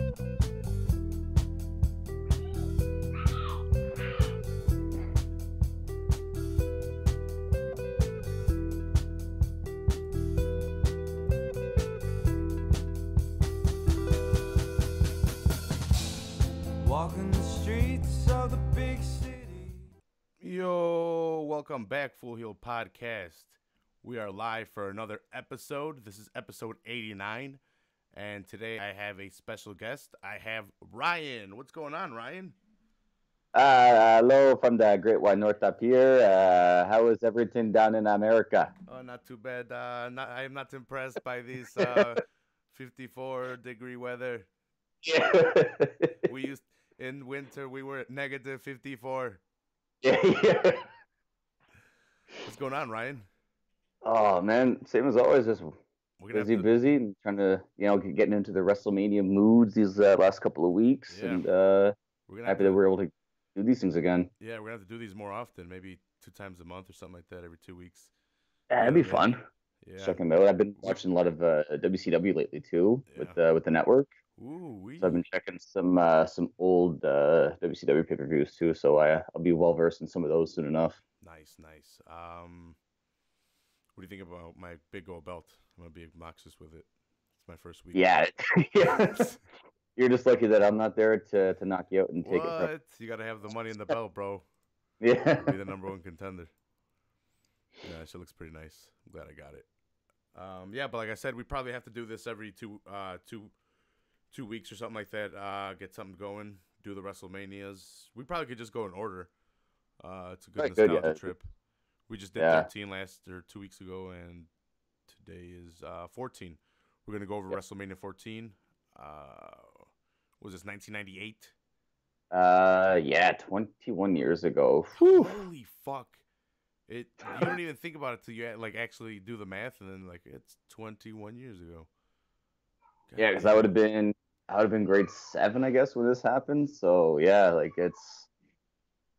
Walking the streets of the big city. Yo, welcome back, Full Heel Podcast. We are live for another episode. This is episode 89, and today I have a special guest. I have Ryan. What's going on, Ryan? Hello from the Great White North up here. How is everything down in America? Oh, not too bad. I am not impressed by this 54-degree weather. Yeah. In winter, we were at negative 54. Yeah. What's going on, Ryan? Oh, man. Same as always. Just busy, and trying to, getting into the WrestleMania moods these last couple of weeks. Yeah. And happy that we're able to do these things again. Yeah, we're going to have to do these more often, maybe 2 times a month or something like that, every 2 weeks. Yeah, that'd be fun. Yeah. Check them out. I've been watching a lot of WCW lately, too, with the network. Ooh, so I've been checking some old WCW pay-per-views too, so I'll be well versed in some of those soon enough. Nice. What do you think about my big gold belt? I'm gonna be obnoxious with it. It's my first week. Yeah. You're just lucky that I'm not there to knock you out and take it. What? You gotta have the money in the belt, bro. Yeah. Be the number one contender. Yeah, she looks pretty nice. I'm glad I got it. Yeah, but like I said, we probably have to do this every two weeks or something like that. Get something going. Do the WrestleManias. We probably could just go in order. It's a good nostalgia trip. We just did 13 2 weeks ago, and today is 14. We're gonna go over WrestleMania 14. Was this 1998? Yeah, 21 years ago. Whew. Holy fuck! You don't even think about it till you actually do the math, and then it's 21 years ago. God, yeah, because I would have been grade 7, I guess, when this happened. So yeah,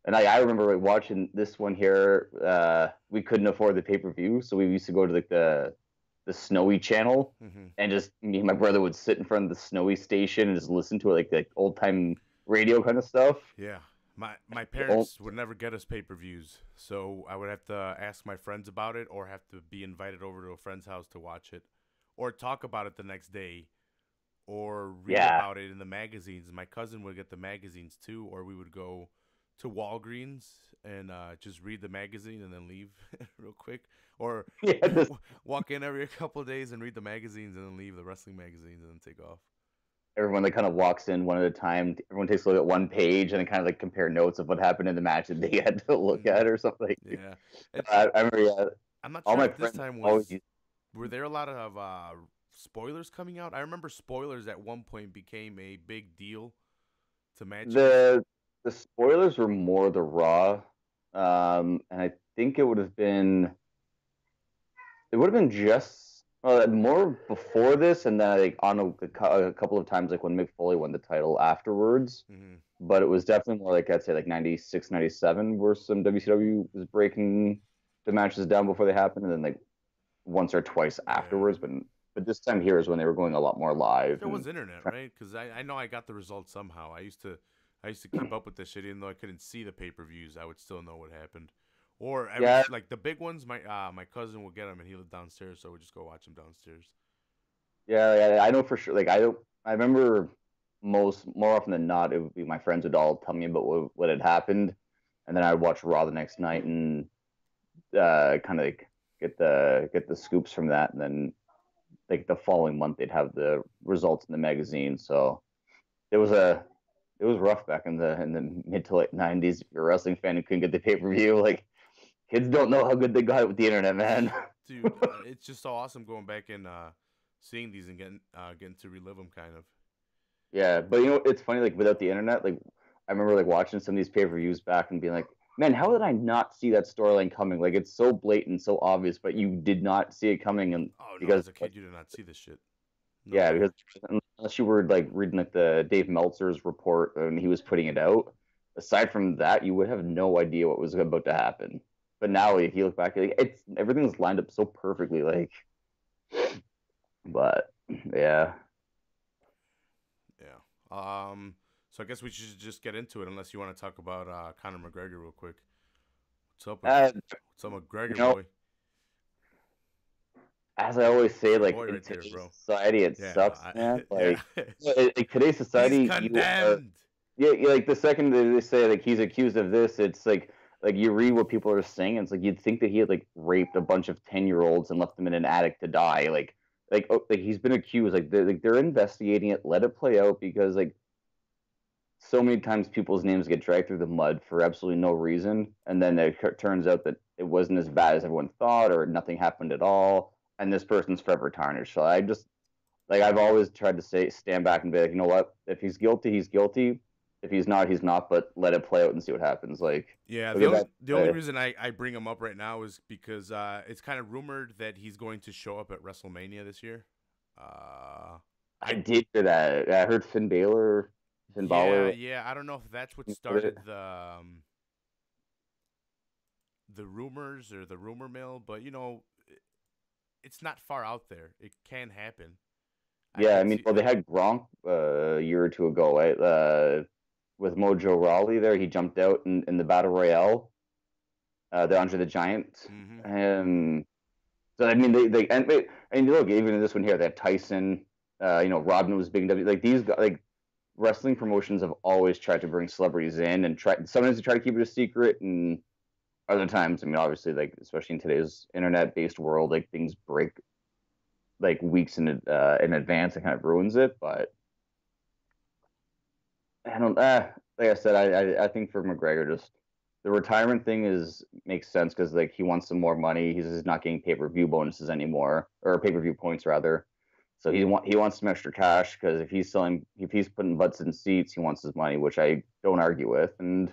and I remember watching this one here. We couldn't afford the pay-per-view, so we used to go to the Snowy channel, and just me and my brother would sit in front of the Snowy station and just listen to it, like old time radio kind of stuff. Yeah, my parents would never get us pay-per-views, so I would have to ask my friends about it, or have to be invited over to a friend's house to watch it, or talk about it the next day. Or read about it in the magazines. My cousin would get the magazines too, or we would go to Walgreens and just read the magazine and then leave real quick. Or walk in every couple of days and read the magazines and then leave the wrestling magazines and then take off. Everyone kind of walks in one at a time. Everyone takes a look at one page and then kind of compare notes of what happened in the match that they had to look at or something. Yeah. I remember. I'm not sure if this time were there a lot of spoilers coming out? I remember spoilers at one point became a big deal to matches. The spoilers were more the Raw, and I think it would have been just more before this, and then on a couple of times when Mick Foley won the title afterwards. But it was definitely more I'd say 96, 97, where some WCW was breaking the matches down before they happened, and then once or twice afterwards, But this time here is when they were going a lot more live. There was internet, right? Because I know I got the results somehow. I used to keep up with this shit, even though I couldn't see the pay-per-views. I would still know what happened. Or the big ones, my cousin would get them, and he lived downstairs, so I would just go watch them downstairs. Yeah, I know for sure. I remember more often than not, it would be my friends would all tell me about what had happened, and then I'd watch Raw the next night and kind of get the scoops from that, and then. The following month they'd have the results in the magazine. So it was rough back in the mid to late 90s. If you're a wrestling fan and couldn't get the pay-per-view, kids don't know how good they got it with the internet, man. Dude, it's just so awesome going back and seeing these and getting to relive them, kind of. Yeah, but it's funny, without the internet, I remember watching some of these pay-per-views back and being like, man, how did I not see that storyline coming? It's so blatant, so obvious, but you did not see it coming. And because as a kid, you did not see this shit. No. Yeah, because unless you were reading the Dave Meltzer's report and he was putting it out, aside from that, you would have no idea what was about to happen. But now, if you look back, everything's lined up so perfectly. But yeah. Yeah. So I guess we should just get into it, unless you want to talk about Conor McGregor real quick. Uh, What's up, you McGregor know, boy? as I always It's say, your like boy in right there, today's bro. society, it Yeah, no, sucks, man. yeah. Like in today's He's society, you are condemned. yeah, like the second that they say like he's accused of this, it's like you read what people are saying, and it's like you'd think that he had like raped a bunch of 10-year-olds and left them in an attic to die. Like he's been accused. They're investigating it. Let it play out because like so many times people's names get dragged through the mud for absolutely no reason, and then it turns out that it wasn't as bad as everyone thought, or nothing happened at all, and this person's forever tarnished. So I just like I've always tried to say, stand back and be like, you know what? If he's guilty, he's guilty. If he's not, he's not. But let it play out and see what happens. Like, Yeah, look at the only that. reason I bring him up right now is because it's kind of rumored that he's going to show up at WrestleMania this year. I I did hear that. I heard Finn Yeah, Balor. yeah. I don't know if that's what Put it. started the rumors or the rumor mill, but it's not far out there. It can happen. I Yeah, I could mean, see. well, they had Gronk a year or two ago, right? With Mojo Rawley there, he jumped out in the Battle Royale, the Andre the Giant. Mm-hmm. So I mean, and look, even in this one here, they have Tyson. Robin was big in W. Like these guys, like wrestling promotions have always tried to bring celebrities in and try. Sometimes they try to keep it a secret, and other times, I mean, obviously, like especially in today's internet-based world, like things break like weeks in advance and kind of ruins it. But I don't. Like I said, I think for McGregor, just the retirement thing is makes sense because like he wants some more money. He's just not getting pay-per-view bonuses anymore, or pay-per-view points rather. So he wants some extra cash because if he's putting butts in seats, he wants his money, which I don't argue with. And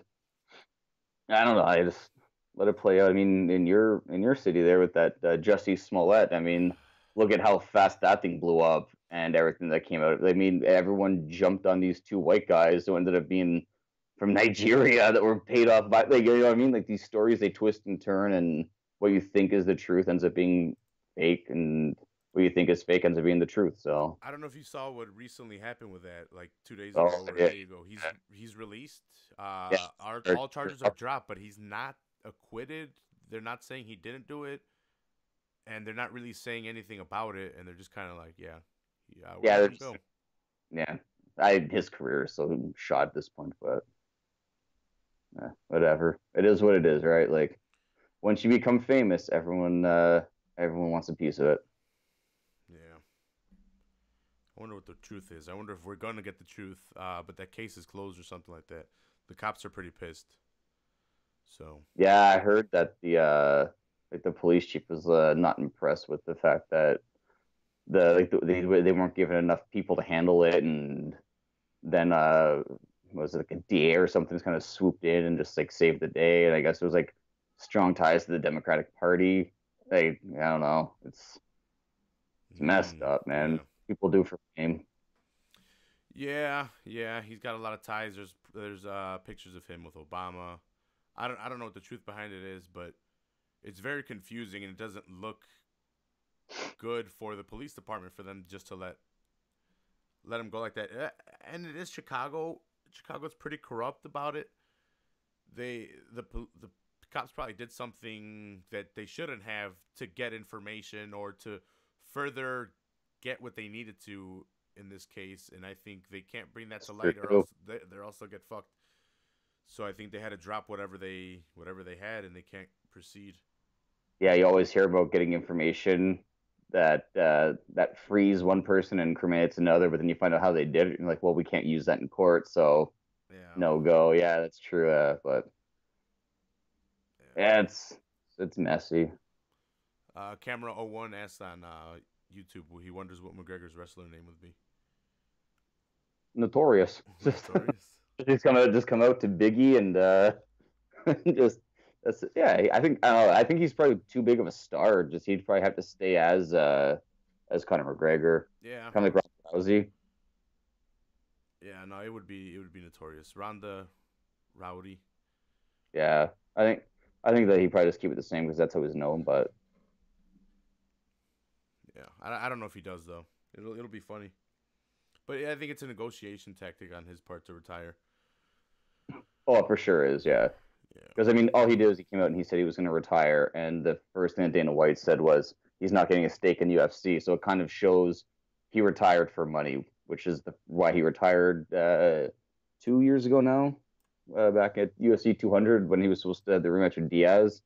I don't know. I just let it play out. I mean, in your city there with that Jussie Smollett. I mean, look at how fast that thing blew up and everything that came out. I mean, everyone jumped on these two white guys who ended up being from Nigeria that were paid off by like you know what I mean. Like these stories, they twist and turn, and what you think is the truth ends up being fake, and what you think is fake ends up being the truth. So, I don't know if you saw what recently happened with that, like 2 days oh ago or a yeah, day ago. He's released. yeah. All charges are dropped, but he's not acquitted. They're not saying he didn't do it, and they're not really saying anything about it. And they're just kind of like, yeah, we're Yeah, letting him go. yeah. His career is so shot at this point, but whatever. It is what it is, right? Like once you become famous, everyone wants a piece of it. Yeah. I wonder what the truth is. I wonder if we're gonna get the truth. But that case is closed or something like that. The cops are pretty pissed. So Yeah, I heard that the police chief was not impressed with the fact that they weren't given enough people to handle it, and then was it like a DA or something just kind of swooped in and just like saved the day. And I guess it was like strong ties to the Democratic Party. Like I don't know, it's messed up, man. yeah. People do for fame. Yeah. He's got a lot of ties. There's pictures of him with Obama. I don't know what the truth behind it is, but it's very confusing and it doesn't look good for the police department for them just to let him go like that. And it is Chicago. Chicago's pretty corrupt about it. The cops probably did something that they shouldn't have to get information or to further get what they needed to in this case, and I think they can't bring that to light, or else they're also get fucked. So I think they had to drop whatever they had, and they can't proceed. Yeah, you always hear about getting information that frees one person and incriminates another, but then you find out how they did it, and you're like, well, we can't use that in court, so Yeah, no go. Yeah, that's true. But yeah. yeah, it's messy. Camera O1 asked on YouTube. He wonders what McGregor's wrestler name would be. Notorious. Notorious. Just come out to Biggie and just that's yeah. I don't know. I think he's probably too big of a star. Just he'd probably have to stay as Conor McGregor, Yeah, kind of like Ronda Rousey. yeah. No, it would be Notorious. Ronda, Rowdy. Yeah, I think that he probably just keep it the same because that's how he's known. But Yeah, I don't know if he does though. It'll be funny. But yeah, I think it's a negotiation tactic on his part to retire. Oh, it for sure is, yeah. Yeah. Because I mean, all he did was he came out and he said he was going to retire, and the first thing that Dana White said was he's not getting a stake in UFC. So it kind of shows he retired for money, which is why he retired 2 years ago now, back at UFC 200 when he was supposed to have the rematch with Diaz,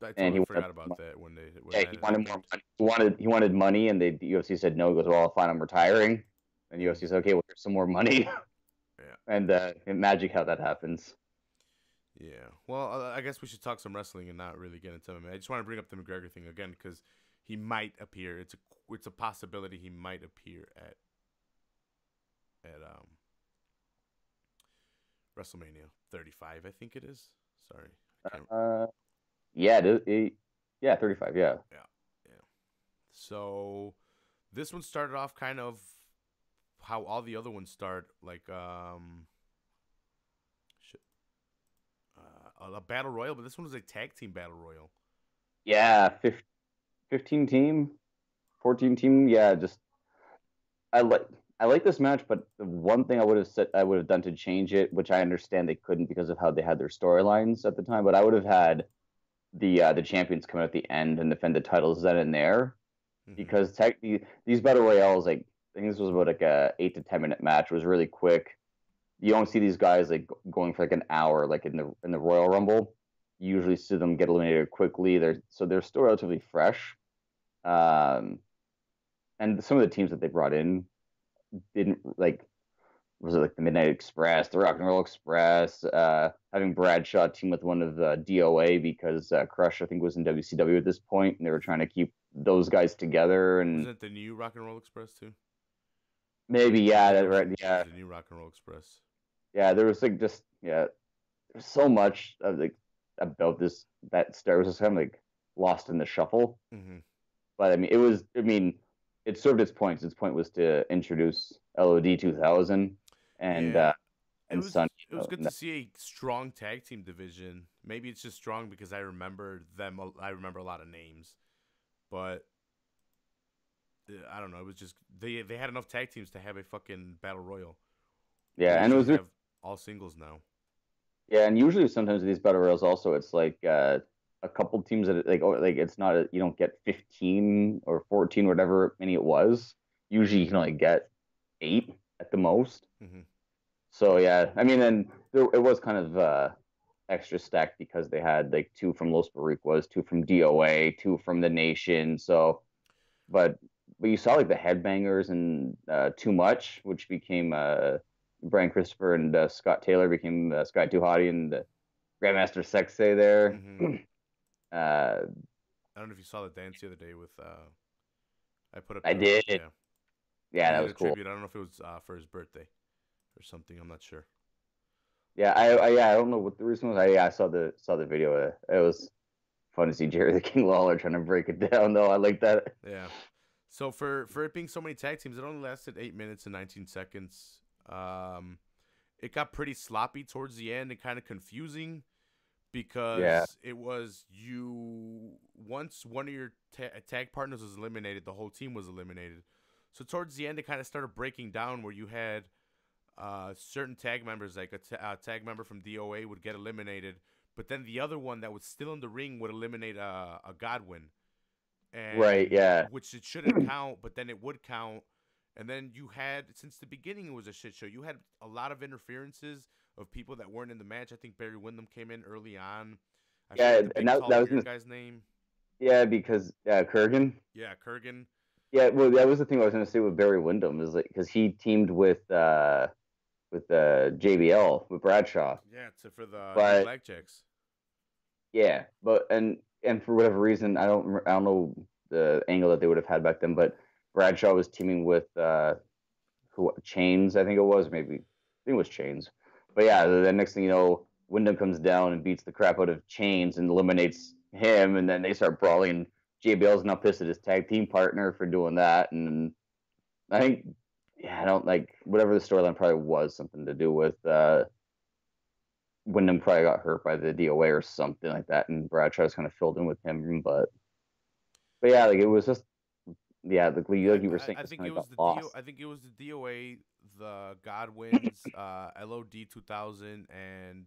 I and totally forgot about that when yeah, that he had wanted more happened. money. He wanted money, and the UFC said no. He goes, well, fine, I'm retiring. And Mm. UFC said, okay, well, here's some more money, Yeah. and magic how that happens. Yeah. Well, I guess we should talk some wrestling and not really get into MMA. I just want to bring up the McGregor thing again because he might appear. It's a possibility he might appear at WrestleMania 35. I think it is. Sorry, I can't. Uh, yeah, yeah, 35, yeah. Yeah. Yeah. So this one started off kind of how all the other ones start, like a battle royal, but this one was a tag team battle royal. Yeah, 15 team, 14 team. Yeah, just I like I like this match, but the one thing I would have done to change it, which I understand they couldn't because of how they had their storylines at the time, but I would have had the champions come out at the end and defend the titles then and there, Mm-hmm. because technically these battle royales, like I think this was about like a 8 to 10 minute match, it was really quick. You don't see these guys like going for like an hour, like in the Royal Rumble. You usually see them get eliminated quickly. They're still relatively fresh. Um, and some of the teams that they brought in didn't like, was it like the Midnight Express, the Rock and Roll Express, having Bradshaw team with one of the DOA because Crush I think was in WCW at this point, and they were trying to keep those guys together. And Wasn't it the new Rock and Roll Express too? maybe I yeah, think that right, it yeah, was the new Rock and Roll Express. yeah. There was like just yeah, there's so much of like about this that Star was just kind of like lost in the shuffle. Mm-hmm. But I mean, it served its point. Its point was to introduce LOD 2000 and Yeah, and Sun. it was good to see a strong tag team division. Maybe it's just strong because I remember them. I remember a lot of names, but I don't know. It was just they had enough tag teams to have a fucking battle royal. We Yeah, and it was usually have all singles now. yeah, and usually sometimes these battle royals also it's like a couple teams that like it's not you don't get 15 or 14 whatever many it was. Usually you can only get 8 at the most. Mm-hmm. So yeah, I mean, and it was kind of extra stacked because they had like 2 from Los Boricuas, 2 from DOA, 2 from the Nation. So, but you saw like the Headbangers and Too Much, which became Brian Christopher and Scott Taylor became Sky Too Hottie and Grandmaster Sexay there. Mm-hmm. uh, I don't know if you saw the dance the other day with. I put up I the did. yeah. Yeah, He that did was a cool. tribute. I don't know if it was for his birthday or something. I'm not sure. Yeah, I don't know what the reason was. I saw the video. It was fun to see Jerry the King Lawler trying to break it down though. I like that. Yeah. So for it being so many tag teams, it only lasted 8 minutes and 19 seconds. It got pretty sloppy towards the end and kind of confusing Yeah. because it was once one of your tag partners was eliminated, the whole team was eliminated. So towards the end, it kind of started breaking down where you had certain tag members, like a tag member from DOA would get eliminated, but then the other one that was still in the ring would eliminate a Godwin, Right, and yeah. which it shouldn't count, but then it would count. And then you had, since the beginning, it was a shit show. You had a lot of interferences of people that weren't in the match. I think Barry Windham came in early on. I Yeah, forget the and big, tall, that was weird guy's name. yeah, because Kurgan. Yeah, Kurgan. Yeah, well, that was the thing I was going to say with Barry Windham is like because he teamed with JBL with Bradshaw, Yeah, for the New but Blackjacks. yeah, but and for whatever reason I don't know the angle that they would have had back then, but Bradshaw was teaming with who Chains I think it was maybe I think it was Chains, but yeah, the next thing you know, Wyndham comes down and beats the crap out of Chains and eliminates him, and then they start brawling. JBL's now pissed at his tag team partner for doing that, and I think yeah, I don't like whatever the storyline probably was something to do with Wyndham probably got hurt by the DOA or something like that, and Bradshaw's kind of filled in with him. But yeah, like it was just yeah, like you were saying, I just think kind it of was got the lost. I think it was the DOA, the Godwins, LOD 2000, and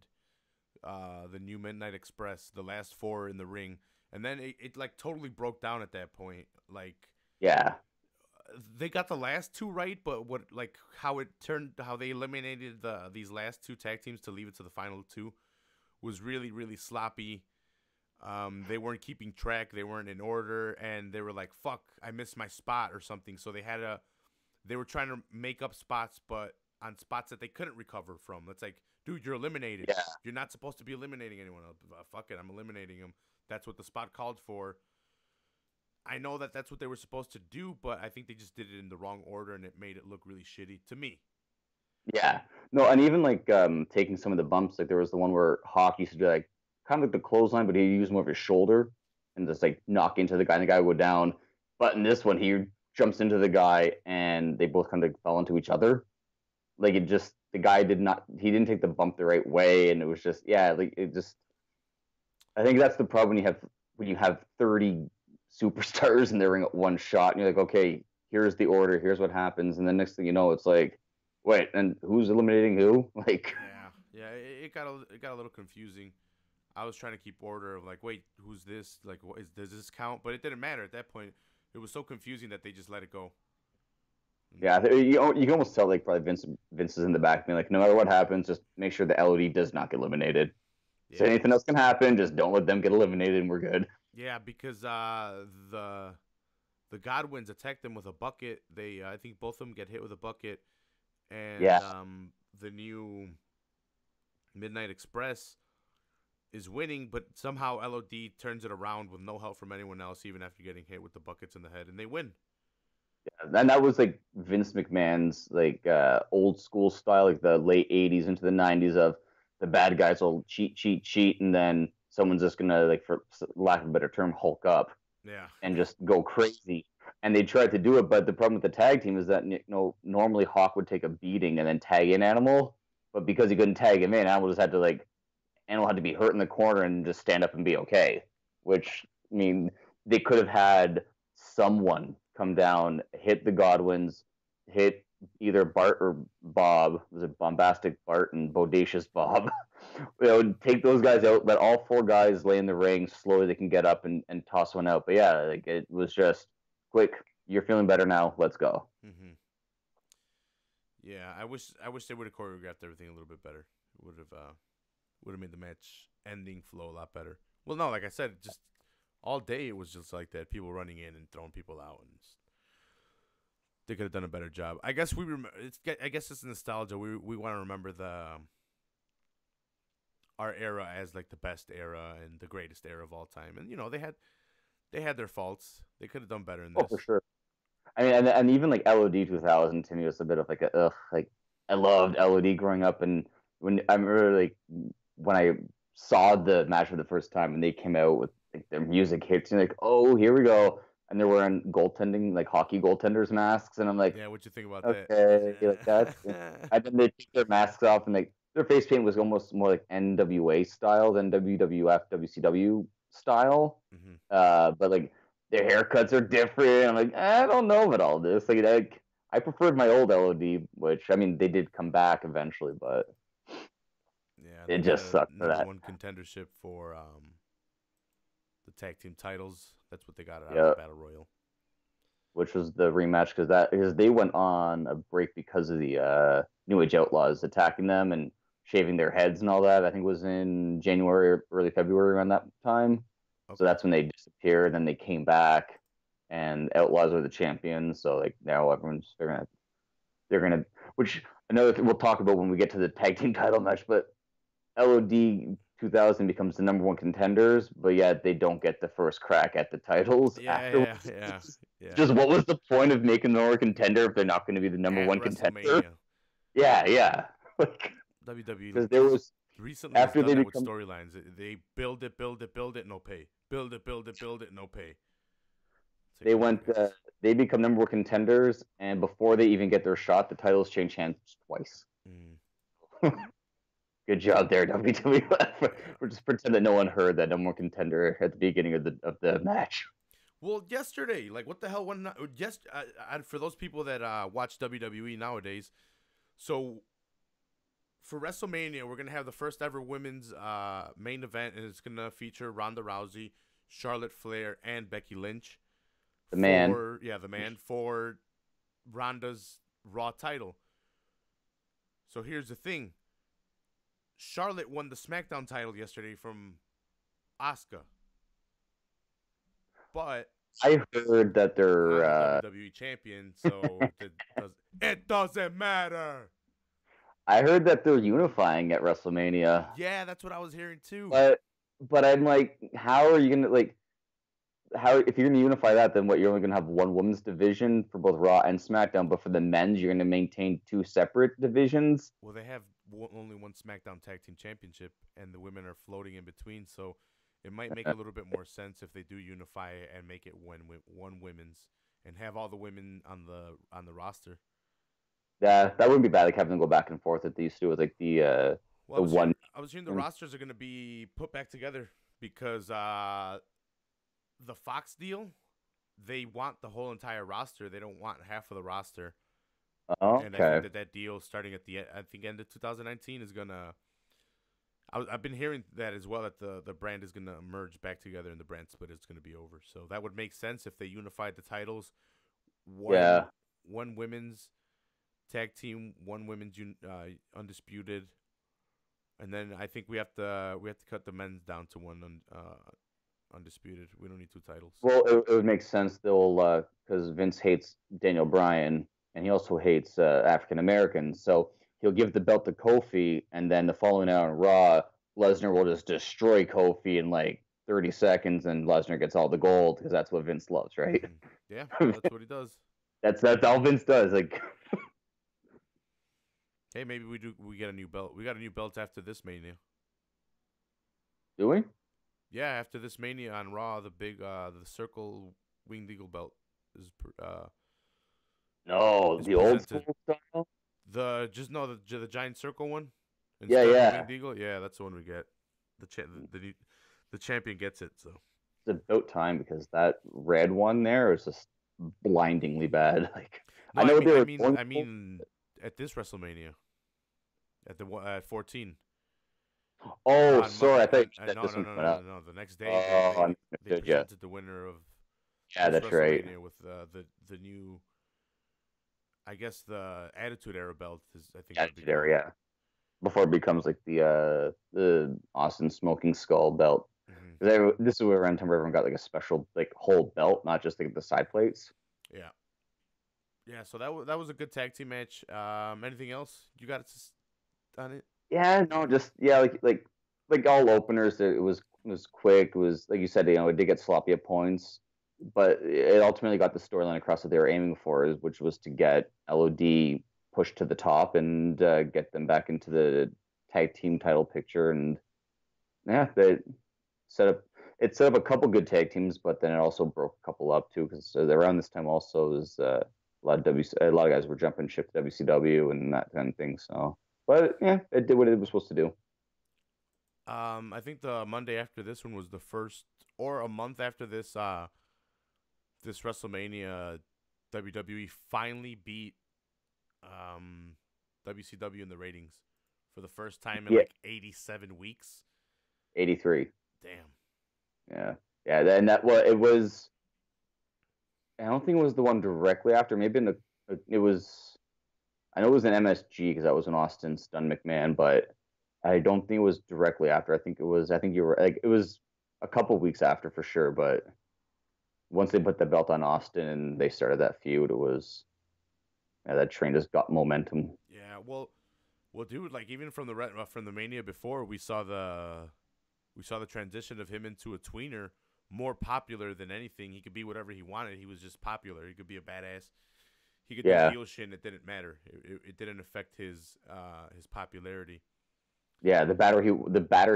the new Midnight Express, the last four in the ring, and then it like totally broke down at that point. Like Yeah, they got the last two right, but how they eliminated these last two tag teams to leave it to the final two was really really sloppy. They weren't keeping track, they weren't in order, and they were like, "Fuck, I missed my spot" or something. So they were trying to make up spots, but on spots that they couldn't recover from. It's like, dude, you're eliminated. yeah, You're not supposed to be eliminating anyone else. Fuck it, I'm eliminating him. That's what the spot called for. I know that that's what they were supposed to do, but I think they just did it in the wrong order, and it made it look really shitty to me. yeah. No, and even like taking some of the bumps, like there was the one where Hawk used to do like kind of like the clothesline, but he used more of his shoulder and just like knock into the guy, and the guy would go down. But in this one, he jumps into the guy, and they both kind of fell into each other. Like it just the guy he didn't take the bump the right way, and it was just yeah, like it just I think that's the problem when you have 30 superstars in the ring at one shot, and you're like, okay, here's the order, here's what happens, and then next thing you know, it's like, wait, and who's eliminating who? Like, Yeah, it got a little confusing. I was trying to keep order of like, wait, who's this? Like, does this count? But it didn't matter at that point. It was so confusing that they just let it go. yeah, you can almost tell like probably Vince is in the back being like, no matter what happens, just make sure the LOD does not get eliminated. So Yeah, anything else can happen, just don't let them get eliminated, and we're good. yeah, because the Godwins attacked them with a bucket. They I think both of them get hit with a bucket, and Yeah, the new Midnight Express is winning, but somehow LOD turns it around with no help from anyone else, even after getting hit with the buckets in the head, and they win. and that was like Vince McMahon's like old school style, like the late '80s into the '90s of the bad guys will cheat, cheat, cheat, and then someone's just gonna like, for lack of a better term, hulk up Yeah, and just go crazy. And they tried to do it, but the problem with the tag team is that normally Hawk would take a beating and then tag in Animal, but because he couldn't tag him in, Animal just had to like Animal had to be hurt in the corner and just stand up and be okay. Which I mean, they could have had someone come down, hit the Godwins, hit either Bart or Bob. Was it Bombastic Bart and Bodacious Bob? Take those guys out, let all four guys lay in the ring slowly. They can get up and toss one out. But yeah, like it was just quick. You're feeling better now. Let's go. hmm yeah. I wish they would have choreographed everything a little bit better. Would have made the match ending flow a lot better. Well, no, like I said, just all day it was just like that. People running in and throwing people out, and they could have done a better job. I guess I guess it's nostalgia. We want to remember our era as like the best era and the greatest era of all time. And they had their faults. They could have done better in Oh, this. for sure. I mean, and even like LOD 2000 to me was a bit of like a ugh. Like I loved LOD growing up, and when I remember like when I saw the match for the first time and they came out with like their music hits, and like, oh, here we go, and they're wearing goaltending like hockey goaltenders masks, and I'm like, Yeah, what you think about okay, like that's. that? And then they take their masks off, and like their face paint was almost more like NWA style than WWF WCW style. hmm But like their haircuts are different. I'm like, I don't know about all this. Like I preferred my old LOD, which I mean they did come back eventually, but Yeah, it they got just a sucked for number that. one contendership for the tag team titles. That's what they got out of the Yeah, battle royal. which was the rematch because they went on a break because of the New Age Outlaws attacking them and shaving their heads and all that. I think it was in January or early February around that time. So Okay. that's when they disappeared. Then they came back, and Outlaws are the champions. So like now everyone's they're gonna which another thing we'll talk about when we get to the tag team title match. But LOD 2000 becomes the number one contenders, but yet they don't get the first crack at the titles Yeah, afterwards. yeah, yeah. Just what was the point of making them a contender if they're not going to be the number At one contender? WrestleMania, Yeah, yeah. Like WWE because there just was recently has after done they that with become storylines. They build it, build it, build it, no pay. Build it, build it, build it, no pay. It's like, they come on, went guys. they become number one contenders, and before they even get their shot, the titles change hands twice. Mm, Good job there, WWF. yeah. We're just pretend that no one heard that number one contender at the beginning of the match. Well, yesterday, like, what the hell? For those people that watch WWE nowadays, so for WrestleMania, we're gonna have the first ever women's main event, and it's gonna feature Ronda Rousey, Charlotte Flair, and Becky Lynch. The man. The man for Ronda's Raw title. So here's the thing: Charlotte won the SmackDown title yesterday from Asuka, but I heard that they're. I'm the WWE champion, so it doesn't matter. I heard that they're unifying at WrestleMania. Yeah, that's what I was hearing too. But I'm like, how are you gonna like? How if you're gonna unify that, then what? You're only gonna have one women's division for both Raw and SmackDown, but for the men's, you're gonna maintain two separate divisions. Well, they have only one SmackDown Tag Team Championship, and the women are floating in between. So it might make a little bit more sense if they do unify it and make it one women's, and have all the women on the roster. Yeah, that wouldn't be bad. Like having them go back and forth at these two with like the one. I was hearing the rosters are going to be put back together because the Fox deal, they want the whole entire roster. They don't want half of the roster. Okay. And I think that deal starting at the end of 2019 is gonna. I've been hearing that as well, that the brand is gonna merge back together and the brand split is gonna be over. So that would make sense if they unified the titles. One women's tag team, one women's undisputed, and then I think we have to cut the men's down to one undisputed. We don't need two titles. Well, it would make sense. They'll because Vince hates Daniel Bryan and he also hates African Americans, so he'll give the belt to Kofi, and then the following night on Raw, Lesnar will just destroy Kofi in like 30 seconds, and Lesnar gets all the gold because that's what Vince loves, right? Yeah, that's what he does. That's all Vince does. Like, hey, maybe we get a new belt. We got a new belt after this Mania. Do we? Yeah, after this Mania on Raw, the big the Circle Winged Eagle belt is no, the old school style. The giant circle one. Yeah. Winged Eagle. Yeah, that's the one we get. The champion gets it. So it's about time because that red one there is just blindingly bad. Like, no, I mean, at this WrestleMania, at 14. Oh, sorry. I thought no. The next day, they presented the winner of that's WrestleMania right. with the new, I guess the Attitude Era belt is, I think. Attitude Era, yeah. Before it becomes like the Austin Smoking Skull belt. Mm-hmm. This is where around time where everyone got like a special like whole belt, not just like the side plates. Yeah. Yeah. So that was a good tag team match. Anything else you got on it? Yeah, no, just like all openers. It was quick. It was like you said, it did get sloppy at points, but it ultimately got the storyline across that they were aiming for, which was to get LOD pushed to the top and get them back into the tag team title picture. And yeah, they set up a couple good tag teams, but then it also broke a couple up too, because around this time also was a lot of guys were jumping ship to WCW and that kind of thing. So. But yeah, it did what it was supposed to do. I think the Monday after this one was the first, or a month after this, this WrestleMania, WWE finally beat WCW in the ratings for the first time in like 87 weeks. 83. Damn. Yeah, and it was. I don't think it was the one directly after. Maybe it was. I know it was an MSG because that was an Austin Stun McMahon, but I don't think it was directly after. I think you were like, it was a couple weeks after for sure. But once they put the belt on Austin and they started that feud, it was that train just got momentum. Yeah, well, dude, like even from the Mania before, we saw the transition of him into a tweener, more popular than anything. He could be whatever he wanted. He was just popular. He could be a badass. He could do heel shit, and it didn't matter. It didn't affect his popularity. Yeah, the badder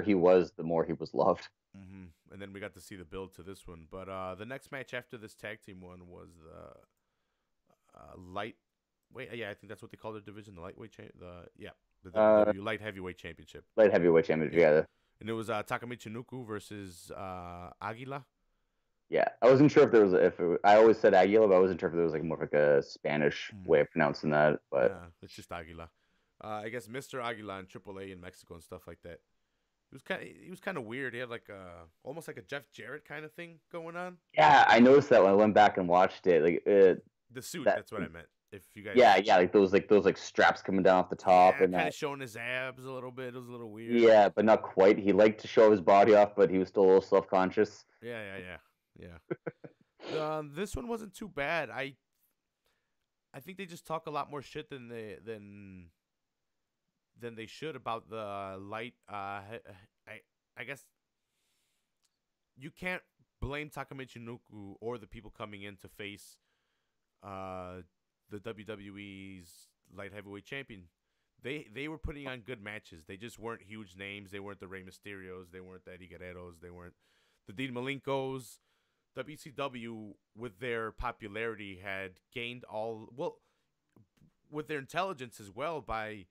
he was, the more he was loved. Mm-hmm. And then we got to see the build to this one. But the next match after this tag team one was the lightweight. Yeah, I think that's what they call their division, the lightweight the light heavyweight championship. Light heavyweight championship, yeah. And it was Takamichi Nuku versus Aguila. Yeah, I wasn't sure if there was I always said Aguila, but I wasn't sure if there was like more of like a Spanish way of pronouncing that. But Yeah, it's just Aguila. I guess Mr. Aguila in AAA in Mexico and stuff like that. He was kind of weird. He had like almost like a Jeff Jarrett kind of thing going on. yeah, I noticed that when I went back and watched it. The suit, That that's what I meant. If you guys, yeah, like those straps coming down off the top yeah, and kind that. of showing his abs a little bit. It was a little weird. Yeah, but not quite. He liked to show his body off, but he was still a little self conscious. Yeah. This one wasn't too bad. I think they just talk a lot more shit than they should about the light. I guess you can't blame Takamichi Nuku or the people coming in to face the WWE's light heavyweight champion. They were putting on good matches. They just weren't huge names. They weren't the Rey Mysterios. They weren't the Eddie Guerreros. They weren't the Dean Malenkos. WCW, with their popularity, had gained with their intelligence as well by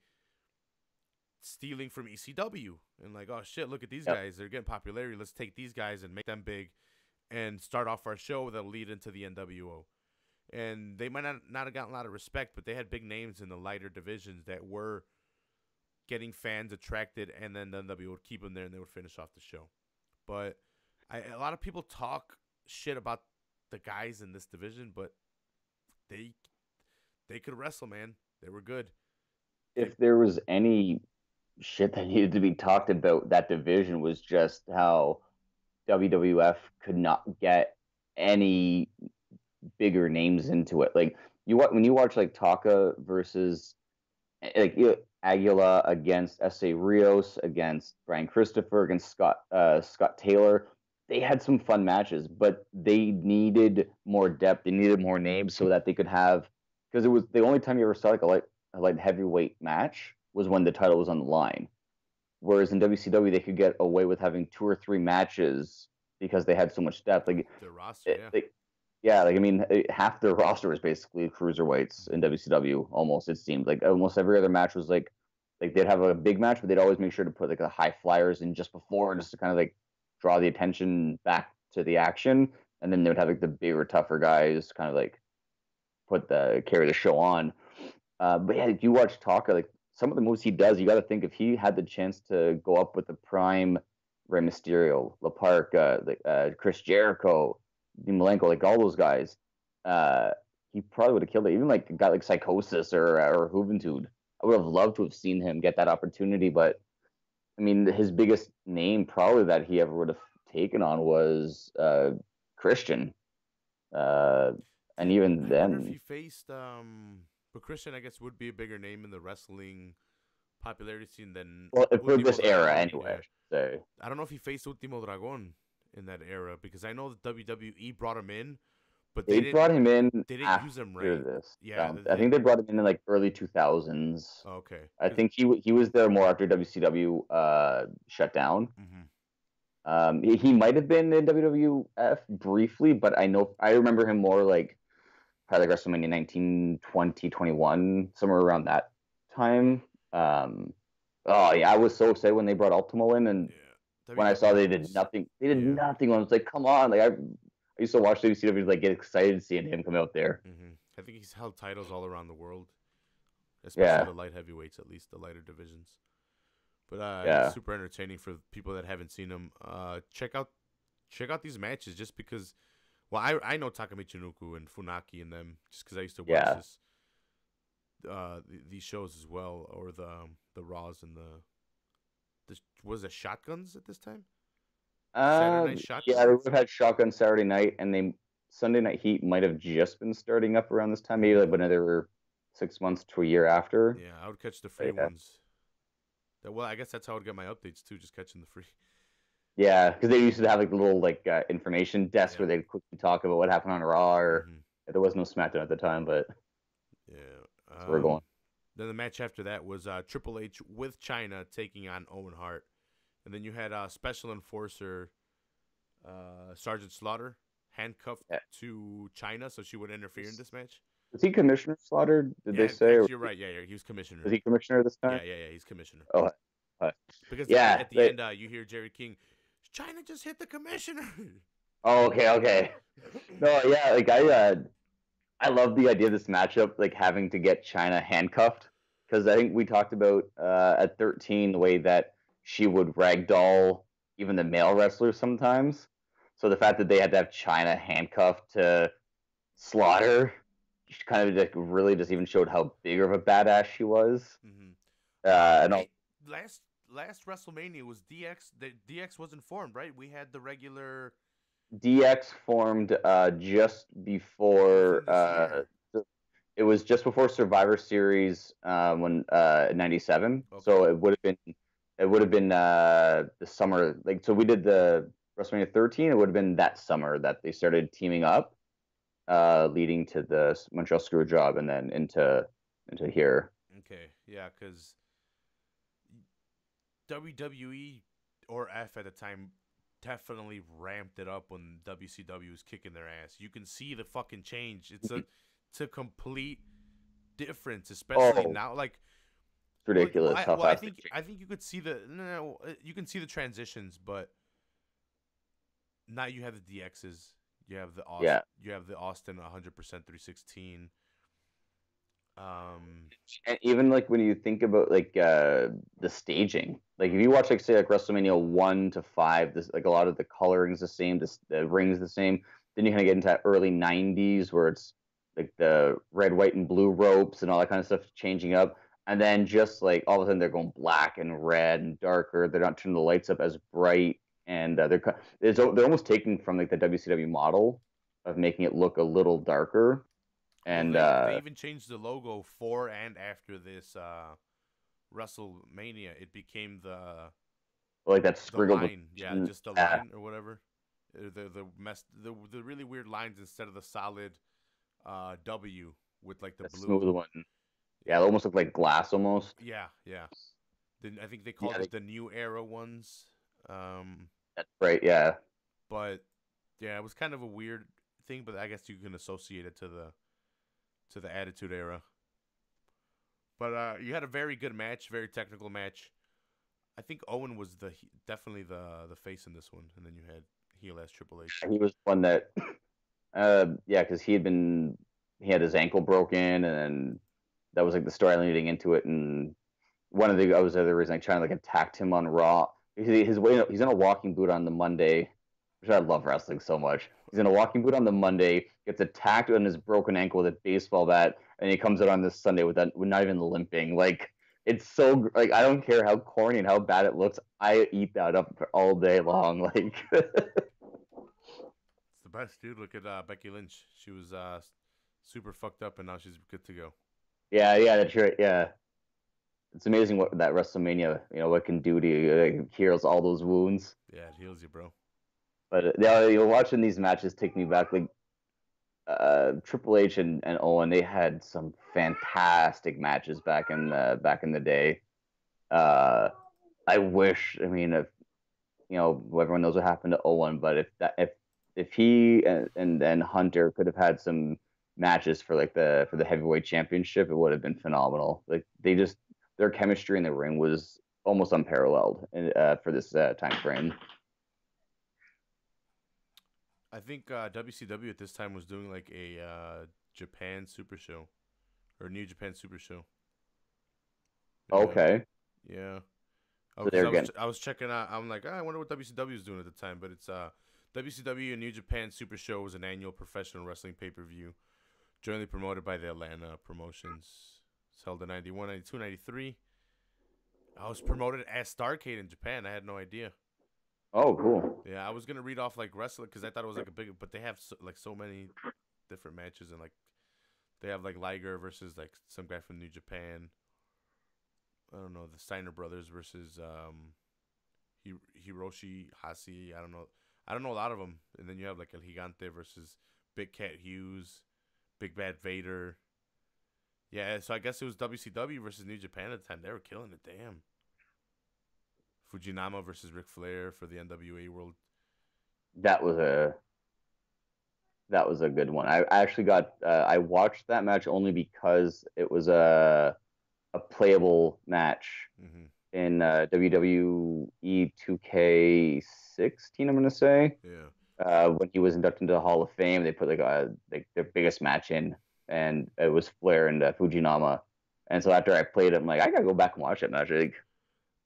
stealing from ECW and like, oh shit, look at these guys. They're getting popularity. Let's take these guys and make them big and start off our show that'll lead into the NWO. And they might not have gotten a lot of respect, but they had big names in the lighter divisions that were getting fans attracted, and then the NWO would keep them there and they would finish off the show. But a lot of people talk shit about the guys in this division, but they could wrestle, man. They were good. If there was any shit that needed to be talked about, that division was just how WWF could not get any bigger names into it. Like when you watch like Taka versus like Aguila against S.A. Rios, against Brian Christopher, against Scott Taylor, they had some fun matches, but they needed more depth. They needed more names so that they could have, because it was the only time you ever saw like a light heavyweight match was when the title was on the line. Whereas in WCW, they could get away with having 2 or 3 matches because they had so much depth. Like their roster, I mean, half their roster was basically cruiserweights in WCW. Almost, it seemed like almost every other match was like they'd have a big match, but they'd always make sure to put like the high flyers in just before, just to kind of like draw the attention back to the action, and then they would have like the bigger, tougher guys kind of like carry the show on. But yeah, if you watch Taka, like some of the moves he does, you got to think if he had the chance to go up with the prime Rey Mysterio, La Parca, Chris Jericho, Dean Malenko, like all those guys, he probably would have killed it. Even like a guy like Psychosis or Juventud, I would have loved to have seen him get that opportunity. But I mean, his biggest name probably that he ever would have taken on was Christian, and even I wonder if then, he faced but Christian, I guess, would be a bigger name in the wrestling popularity scene than for this era Dragon. anyway, I should say. I don't know if he faced Ultimo Dragon in that era because I know that WWE brought him in, but They brought him in they didn't use him right. this. Yeah, I think they brought him in like early 2000s. Oh, okay. I think he was there more after WCW shut down. He might have been in WWF briefly, but I remember him more like probably like WrestleMania 19, 20, 21, somewhere around that time. Oh yeah, I was so excited when they brought Ultimo in, and when I saw they did nothing. They did nothing. I was like, come on! Like I used to watch WCW, like get excited seeing him come out there. I think he's held titles all around the world, especially the light heavyweights, at least the lighter divisions. But it's super entertaining for people that haven't seen him. Check out these matches just because. Well, I know Takamichi Nuku and Funaki and them just because I used to watch these shows as well, or the Raws and was it Shotguns at this time? Saturday Night Shotguns? Yeah, they would have had Shotgun Saturday night, and Sunday Night Heat might have just been starting up around this time, maybe like another 6 months to a year after. Yeah, I would catch the free ones. Well, I guess that's how I would get my updates too, just catching the free. Yeah, because they used to have like a little information desk where they'd quickly talk about what happened on Raw, or there was no SmackDown at the time, but that's where we're going. Then the match after that was Triple H with China taking on Owen Hart, and then you had Special Enforcer Sergeant Slaughter handcuffed to China, so she would interfere in this match. Was he Commissioner Slaughter? Did they say? You're right. Yeah, he was commissioner. Was he commissioner this time? Yeah, he's commissioner. Oh, because at the end, you hear Jerry King. China just hit the commissioner. Oh, okay, okay. No, yeah, like I love the idea of this matchup, like having to get China handcuffed, because I think we talked about at 13 the way that she would ragdoll even the male wrestlers sometimes. So the fact that they had to have China handcuffed to slaughter kind of like really just even showed how big of a badass she was. Hmm And Hey, last WrestleMania was DX. The DX wasn't formed, right? We had the regular DX formed just within before this year. it was just before Survivor Series when in '97. Okay. So it would have been the summer, like, so we did the WrestleMania 13. It would have been that summer that they started teaming up, leading to the Montreal Screwjob and then into here. Okay. Yeah, because WWE or F at the time definitely ramped it up when WCW was kicking their ass. You can see the fucking change. It's a complete difference, especially Oh, now. Like, it's ridiculous how I fast they think change. you could see the no, you can see the transitions, but now you have the DXs. Yeah, You have the Austin 100% 316. Um, and even like when you think about like the staging, like if you watch like say like WrestleMania 1 to 5, this like a lot of the coloring's the same, the ring's the same. Then you kind of get into that early '90s where it's like the red, white, and blue ropes and all that kind of stuff changing up. And then just like all of a sudden they're going black and red and darker. They're not turning the lights up as bright, and they're almost taking from like the WCW model of making it look a little darker. well, And they even changed the logo for and after this WrestleMania. It became like that the scribbled with line, yeah, just the yeah, line or whatever. The really weird lines instead of the solid W with like the the smooth blue. one. Yeah, it Yeah, almost looked like glass almost. yeah, yeah. Then I think they Yeah, called it the new era ones. Um, that's right. Yeah, but yeah, it was kind of a weird thing, but I guess you can associate it to the Attitude Era. But you had a very good match, very technical match. I think Owen was definitely the face in this one, and then you had heel as Triple H. he was one that, yeah, because he had his ankle broken, and that was like the story leading into it. And one of the I was the other reason I kind of like attacked him on Raw. His way, he's in a walking boot on the Monday, which I love wrestling so much. He's in a walking boot on the Monday, gets attacked on his broken ankle with a baseball bat, and he comes out on this Sunday with not even limping. Like it's so like I don't care how corny and how bad it looks. I eat that up all day long. Like It's the best, dude. Look at Becky Lynch. She was super fucked up, and now she's good to go. yeah, yeah, that's right. Yeah, it's amazing what that WrestleMania, what can do to you. It heals all those wounds. Yeah, it heals you, bro. But yeah, watching these matches take me back. Like Triple H and Owen, they had some fantastic matches back in the day. Uh, I wish, I mean, if everyone knows what happened to Owen, but if he and Hunter could have had some matches for like the heavyweight championship, it would have been phenomenal. Like their chemistry in the ring was almost unparalleled for this time frame. I think WCW at this time was doing like a Japan Super Show or New Japan Super Show. Yeah, Okay, yeah. Oh, so because they're getting I was checking out. I'm like, I wonder what WCW is doing at the time. But it's WCW and New Japan Super Show was an annual professional wrestling pay per view, jointly promoted by the Atlanta promotions. It's held in 91, 92, 93. I was promoted as Starcade in Japan. I had no idea. oh cool. Yeah, I was gonna read off like wrestling because I thought it was like a big, but they have so many different matches and like they have like Liger versus like some guy from New Japan. I don't know the Steiner brothers versus Hiroshi Hasi. I don't know a lot of them. And then you have like El Gigante versus Big Cat Hughes, Big Bad Vader. Yeah, so I guess it was WCW versus New Japan at the time. They were killing it. Damn. Fujinama versus Ric Flair for the NWA World. That was a that was a good one. I actually I watched that match only because it was a playable match Mm-hmm. in WWE 2K16. I'm gonna say. Yeah. when he was inducted into the Hall of Fame, they put like their biggest match in, and it was Flair and Fujinama. And so after I played it, I'm like, I gotta go back and watch that match. Like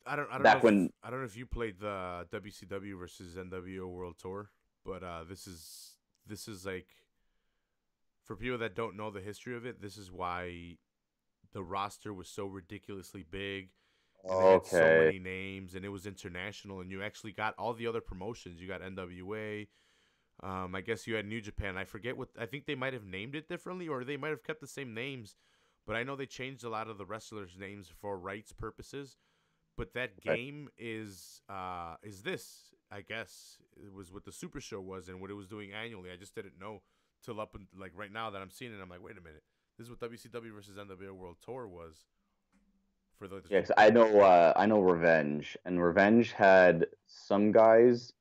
I don't know back if when, I don't know if you played the WCW versus NWO World Tour, but this is like for people that don't know the history of it. This is why the roster was so ridiculously big, and they had so okay, many names, and it was international, and you actually got all the other promotions. You got NWA. I guess you had New Japan. I forget what. I think they might have named it differently, or they might have kept the same names. But I know they changed a lot of the wrestlers' names for rights purposes. But that okay. game is this. I guess it was what the Super Show was and what it was doing annually. I just didn't know till up and like right now that I'm seeing it. I'm like, wait a minute, this is what WCW versus NWO World Tour was for the. Yeah, 'cause I know Revenge, and Revenge had some guys,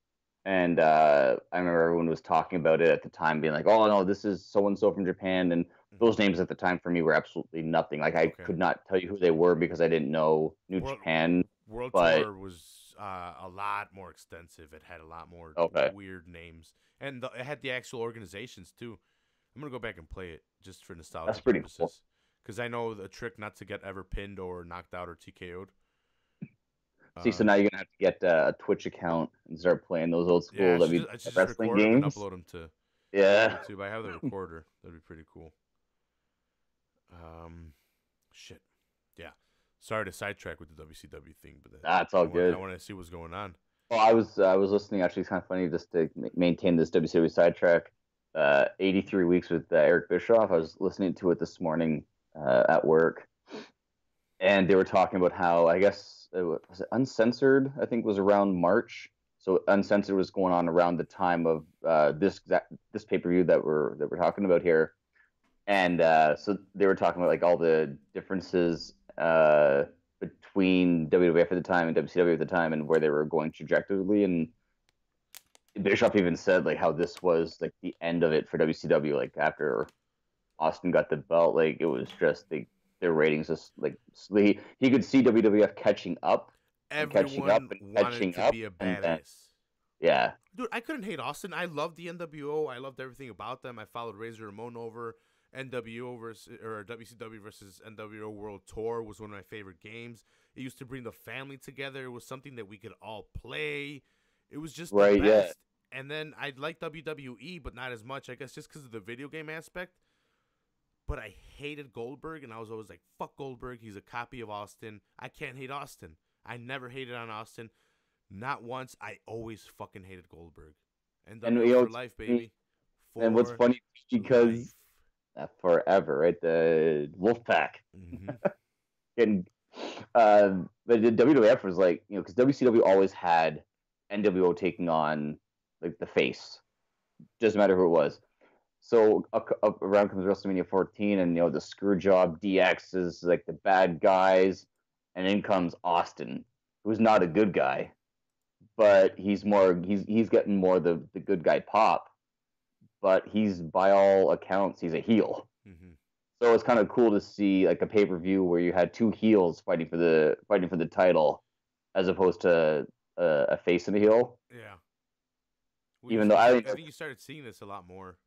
and I remember everyone was talking about it at the time, being like, "Oh no, this is so and so from Japan," and Mhm. those names at the time for me were absolutely nothing. Like I Okay. could not tell you who they were because I didn't know New World Japan. World But Tour was a lot more extensive. It had a lot more okay, weird names, and it had the actual organizations too. I'm gonna go back and play it just for that's nostalgia pretty cool. purposes, because I know the trick not to get ever pinned or knocked out or TKO'd. See, so Uh, now you're gonna have to get a Twitch account and start playing those old yeah, school W I should just wrestling record them and games. upload them to Yeah, YouTube. I have the recorder. That'd be pretty cool. Um, shit. Yeah. Sorry to sidetrack with the WCW thing, but that's all I good. want to see what's going on. Well, I was listening. Actually, it's kind of funny just to maintain this WCW sidetrack. 83 weeks with Eric Bischoff. I was listening to it this morning at work, and they were talking about how I guess was it Uncensored. I think was around March. So Uncensored was going on around the time of this pay per view that we're talking about here, and so they were talking about like all the differences between WWF at the time and WCW at the time, and where they were going trajectorily. And Bischoff even said like how this was like the end of it for WCW. Like after Austin got the belt, like it was just their ratings just like he could see WWF catching up and catching up Everyone and wanted catching to up, be a and then badass. yeah, Dude, I couldn't hate Austin. I loved the NWO. I loved everything about them. I followed Razor Ramon over. NWO versus or WCW versus NWO World Tour was one of my favorite games. It used to bring the family together. It was something that we could all play. It was just the right, yeah, best. And then I liked WWE, but not as much. I guess just because of the video game aspect. But I hated Goldberg, and I was always like, "Fuck Goldberg. He's a copy of Austin. I can't hate Austin. I never hated on Austin. Not once. I always fucking hated Goldberg. and NWO for life, baby. and what's For funny because life. forever, right? The Wolfpack Mm-hmm. and but the WWF was like because WCW always had NWO taking on like the face, doesn't matter who it was. So up around comes WrestleMania 14, and the Screwjob DX is like the bad guys, and in comes Austin, who's not a good guy, but he's getting more the good guy pop, but he's by all accounts he's a heel. Mm-hmm. So it's kind of cool to see like a pay per view where you had two heels fighting for the title, as opposed to a face and a heel. Yeah. Well, Even though I I think you started seeing this a lot more.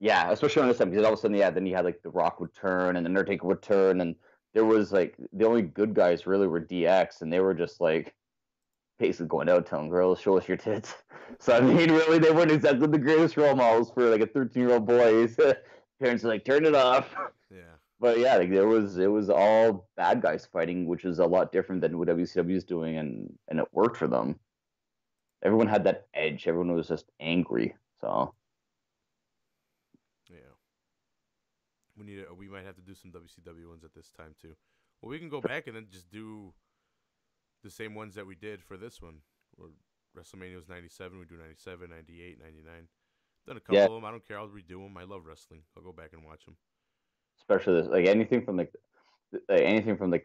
yeah, especially on this time because all of a sudden, yeah, then you had like The Rock would turn and the Undertaker would turn, and there was like the only good guys really were DX, and they were just like basically going out telling girls, "Show us your tits." So I mean, really, they weren't exactly the greatest role models for like a 13-year-old boy. Parents are like, "Turn it off." Yeah. But yeah, like it was all bad guys fighting, which is a lot different than what WCW is doing, and it worked for them. Everyone had that edge. Everyone was just angry. So Yeah. We might have to do some WCW ones at this time too. Well, we can go back and then just do the same ones that we did for this one. Or WrestleMania was 97. We do 97, 98, 99. Done a yeah, couple of them. I don't care. I'll redo them. I love wrestling. I'll go back and watch them. especially this, like anything from like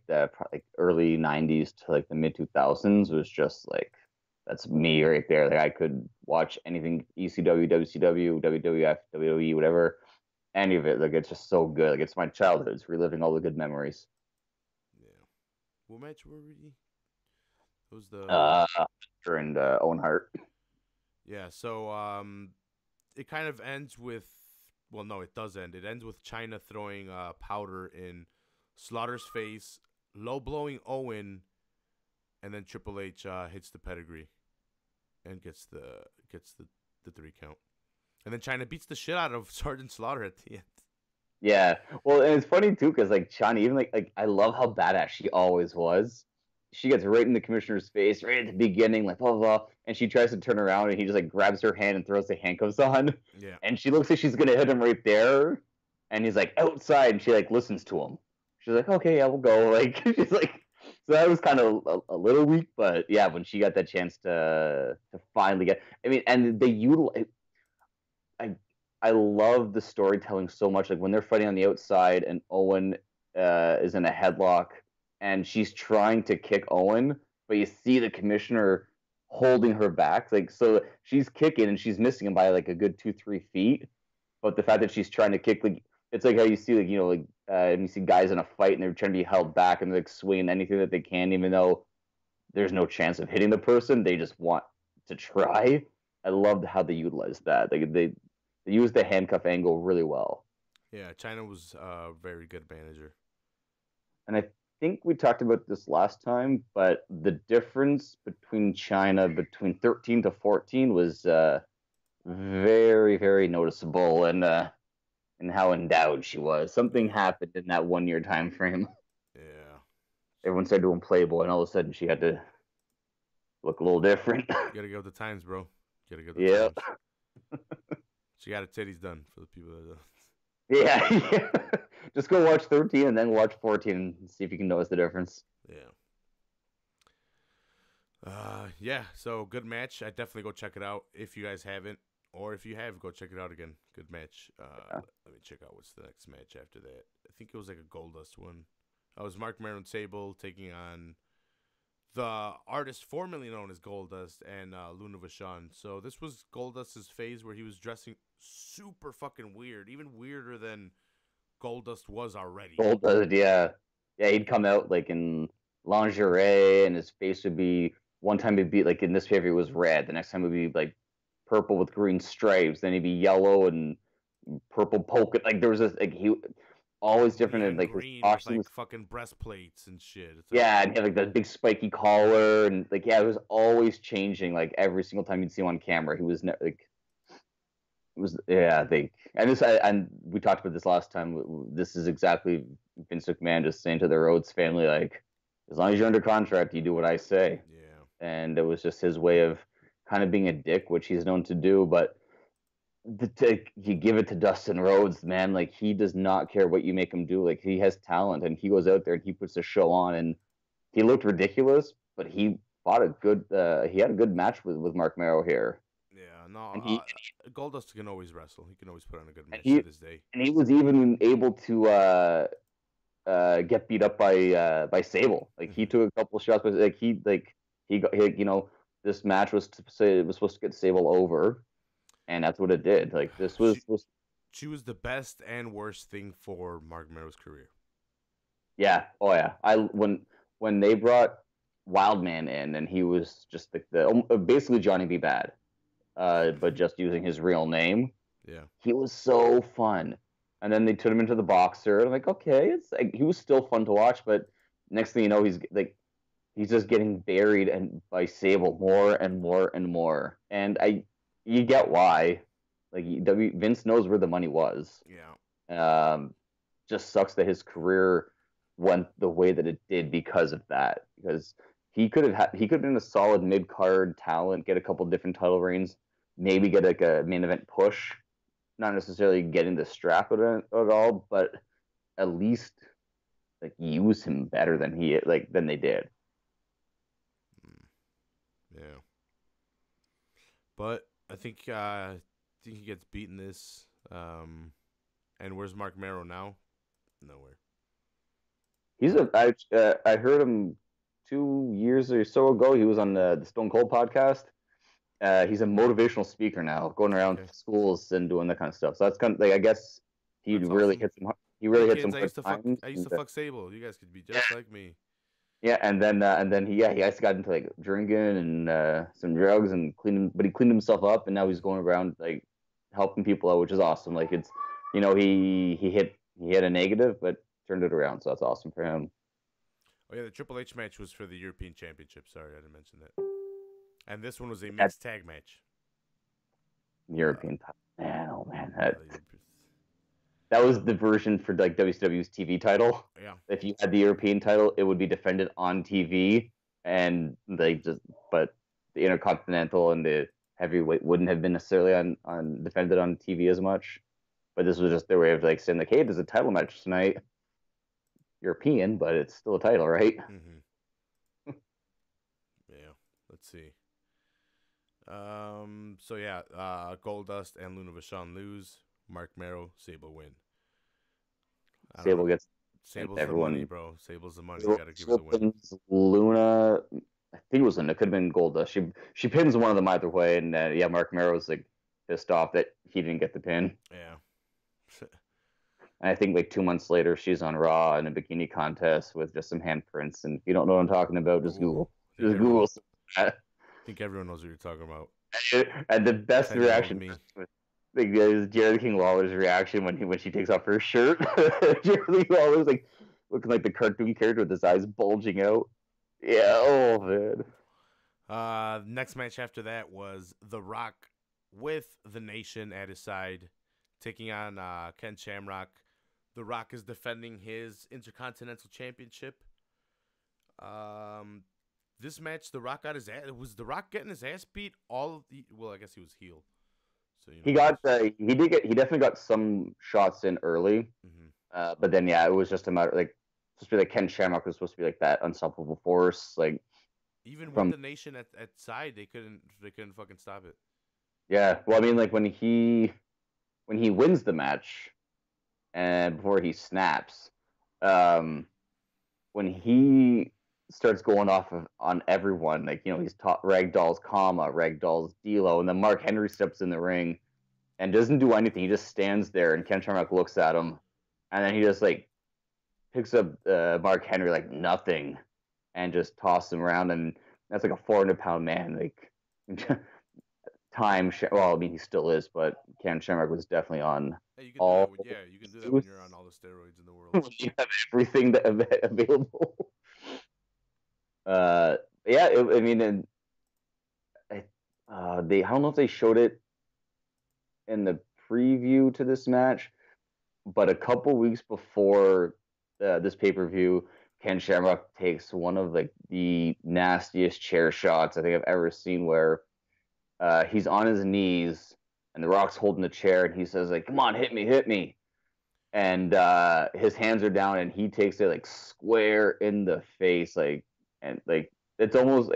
the like early '90s to like the mid 2000s was just like that's me right there. Like I could watch anything ECW, WCW, WWF, WWE, whatever, any of it. Like it's just so good. Like it's my childhood. It's reliving all the good memories. Yeah. What match were we? It was the Uh, and Owen Hart. Yeah, so it kind of ends with, well, no, it does end. It ends with China throwing powder in Slaughter's face, low blowing Owen, and then Triple H hits the pedigree and gets the 3 count. And then China beats the shit out of Sergeant Slaughter at the end. Yeah. Well, and it's funny too, because like China, even like I love how badass she always was. She gets right in the commissioner's face right at the beginning, like blah blah, blah, and she tries to turn around, and he just like grabs her hand and throws the handcuffs on, Yeah. and she looks like she's gonna hit him right there, and he's like outside, and she like listens to him. She's like, okay, yeah, we'll go. Like she's like, so that was kind of a little weak, but yeah, when she got that chance to finally get, I mean, and they utilize. I I love the storytelling so much. Like when they're fighting on the outside, and Owen is in a headlock, and she's trying to kick Owen, but you see the commissioner holding her back. Like so, she's kicking and she's missing him by like a good 2-3 feet. But the fact that she's trying to kick, like it's like how you see like like you see guys in a fight and they're trying to be held back and they're like swinging anything that they can, even though there's no chance of hitting the person. They just want to try. I loved how they utilized that. Like they used the handcuff angle really well. Yeah, China was a very good manager. And I think we talked about this last time, but the difference between China between 13 to 14 was very, very noticeable, and how endowed she was. Something happened in that 1 year time frame. Yeah. Everyone started doing Playboy, and all of a sudden she had to look a little different. You gotta go with the times, bro. You gotta go with the Yeah. times. She got her titties done for the people that Yeah. Just go watch 13 and then watch 14 and see if you can notice the difference. Yeah. Yeah, so good match. I definitely go check it out if you guys haven't. Or if you have, go check it out again. Good match. Let me check out what's the next match after that. I think it was like a Goldust one. It was Mark Mero and Sable taking on the artist formerly known as Goldust and Luna Vachon. So this was Goldust's phase where he was dressing super fucking weird, even weirder than Goldust was already. Goldust, yeah. Yeah, he'd come out like in lingerie and his face would be, one time it'd be like in this pay-per-view it was red, the next time it would be like purple with green stripes, then he'd be yellow and purple polka. Like there was this like he always different, and like his green with costume like was, fucking breastplates and shit. It's like, yeah, and he had like that big spiky collar, and like yeah, it was always changing. Like every single time you'd see him on camera, he was like it was, yeah. They and we talked about this last time. This is exactly Vince McMahon just saying to the Rhodes family, like, as long as you're under contract, you do what I say. yeah. And it was just his way of kind of being a dick, which he's known to do. But you give it to Dustin Rhodes, man. Like he does not care what you make him do. Like he has talent, and he goes out there and he puts a show on. And he looked ridiculous, but he fought a good. He had a good match with Mark Mero here. Yeah, no, And he Goldust can always wrestle. He can always put on a good match he- to this day. and he was even able to get beat up by Sable. Like he took a couple shots, but like he got this match was to say it was supposed to get Sable over, and that's what it did. Like this was She was the best and worst thing for Mark Mero's career. yeah, oh yeah. When they brought Wildman in, and he was just the basically Johnny B. Bad, but just using his real name. Yeah, He was so fun. And then they turned him into the boxer. And I'm like, okay, it's like he was still fun to watch, but next thing you know, he's just getting buried and by Sable more and more and more. And you get why. Like Vince knows where the money was. yeah. Just sucks that his career went the way that it did because of that. Because he could have been a solid mid card talent, get a couple different title reigns, maybe get like a main event push. Not necessarily getting the strap at all, but at least like use him better than they did. Yeah. But I think he gets beaten this. And where's Mark Mero now? Nowhere. I heard him 2 years or so ago. He was on the Stone Cold podcast. He's a motivational speaker now, going around schools and doing that kind of stuff. So that's kind of like, I guess he That's really awesome. hits some. He really hits some. I used to fuck Sable. You guys could be just like me. Yeah, and then he actually got into like drinking and some drugs and but he cleaned himself up, and now he's going around like helping people out, which is awesome. Like it's, he hit a negative, but turned it around, so that's awesome for him. Oh yeah, the Triple H match was for the European Championship. Sorry, I didn't mention that. And this one was a That mixed tag match. European title, man, oh man, Yeah, that was the version for like WCW's TV title. yeah. If you had the European title, it would be defended on TV, and but the Intercontinental and the heavyweight wouldn't have been necessarily on defended on TV as much. But this was just their way of like saying like, hey, there's a title match tonight, European, but it's still a title, right? Mm-hmm. Yeah. Let's see. So yeah, Goldust and Luna Vachon lose. Mark Merrow, Sable win. I don't know. Sable gets Sable's the money, everyone. bro. Sable's the money. You gotta give her the win. Luna, I think it was Luna. It could have been Goldust. She pins one of them either way, and yeah, Mark Merrow's like pissed off that he didn't get the pin. Yeah. And I think like 2 months later, she's on Raw in a bikini contest with just some handprints. And if you don't know what I'm talking about, just Ooh, Google. I think Just everyone, Google. I think everyone knows what you're talking about. And the best 10-year-old reaction me. like, is Jared King Lawler's reaction when she takes off her shirt. Jared King Lawler's like looking like the cartoon character with his eyes bulging out. Yeah, oh man. Next match after that was The Rock with the Nation at his side, taking on Ken Shamrock. The Rock is defending his Intercontinental Championship. This match, The Rock got his ass. Was The Rock getting his ass beat? Well, I guess he was heel. So He definitely got some shots in early. But then yeah, it was just a matter like supposed to be like Ken Shamrock was supposed to be like that unstoppable force. Like even from with the Nation at side, they couldn't fucking stop it. yeah, well I mean like when he wins the match and before he snaps, um, when he starts going on everyone, like he's taught Ragdoll's Kama, Ragdoll's D'Lo, and then Mark Henry steps in the ring and doesn't do anything. He just stands there, and Ken Shamrock looks at him, and then he just like picks up Mark Henry like nothing, and just tosses him around, and that's like a 400-pound man. Like well, I mean he still is, but Ken Shamrock was definitely on Hey, you can do all. that. You can do that when you're on all the steroids in the world. You have everything available. Yeah, I mean, and I don't know if they showed it in the preview to this match, but a couple weeks before this pay-per-view, Ken Shamrock takes one of like the nastiest chair shots I think I've ever seen, where he's on his knees and the Rock's holding the chair, and he says like, "Come on, hit me," and his hands are down, and he takes it like square in the face, like, and like it's almost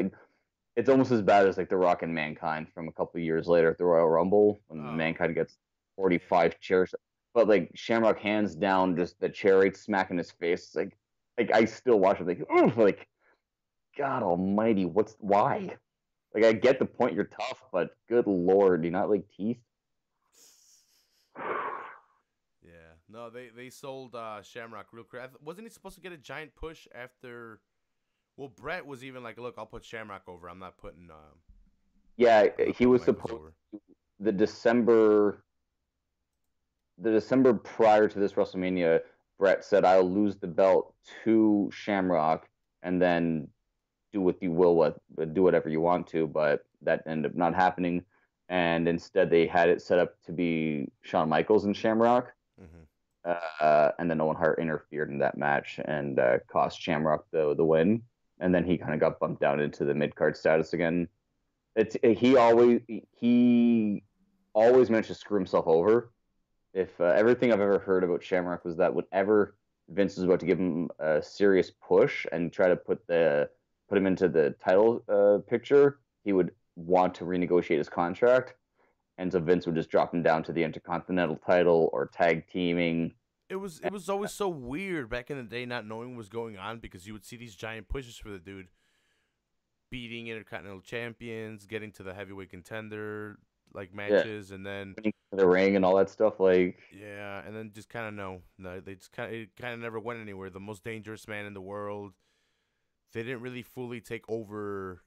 as bad as like the Rock and Mankind from a couple of years later at the Royal Rumble when Mankind gets 45 chairs. But like Shamrock hands down, just the chair right smack in his face. It's like I still watch it like, oof, like God Almighty, why? Like I get the point, you're tough, but good Lord, do you not like teeth? Yeah. No, they sold Shamrock real quick. Wasn't he supposed to get a giant push after? Well, Brett was even like, "Look, I'll put Shamrock over. I'm not putting." Yeah, I'm not he was putting Michaels supposed over. the December prior to this WrestleMania, Brett said, "I'll lose the belt to Shamrock, and then do what you will do whatever you want to." But that ended up not happening, and instead they had it set up to be Shawn Michaels and Shamrock. And then Owen Hart interfered in that match and cost Shamrock the win. And then he kind of got bumped down into the mid card status again. He always managed to screw himself over. If everything I've ever heard about Shamrock was that whenever Vince was about to give him a serious push and try to put him into the title picture, he would want to renegotiate his contract, and so Vince would just drop him down to the Intercontinental title or tag teaming. It was always so weird back in the day, not knowing what was going on, because you would see these giant pushes for the dude, beating Intercontinental champions, getting to the heavyweight contender like matches, and then the ring and all that stuff. Like yeah, and then just kind of no, they just it kind of never went anywhere. The most dangerous man in the world, they didn't really fully take over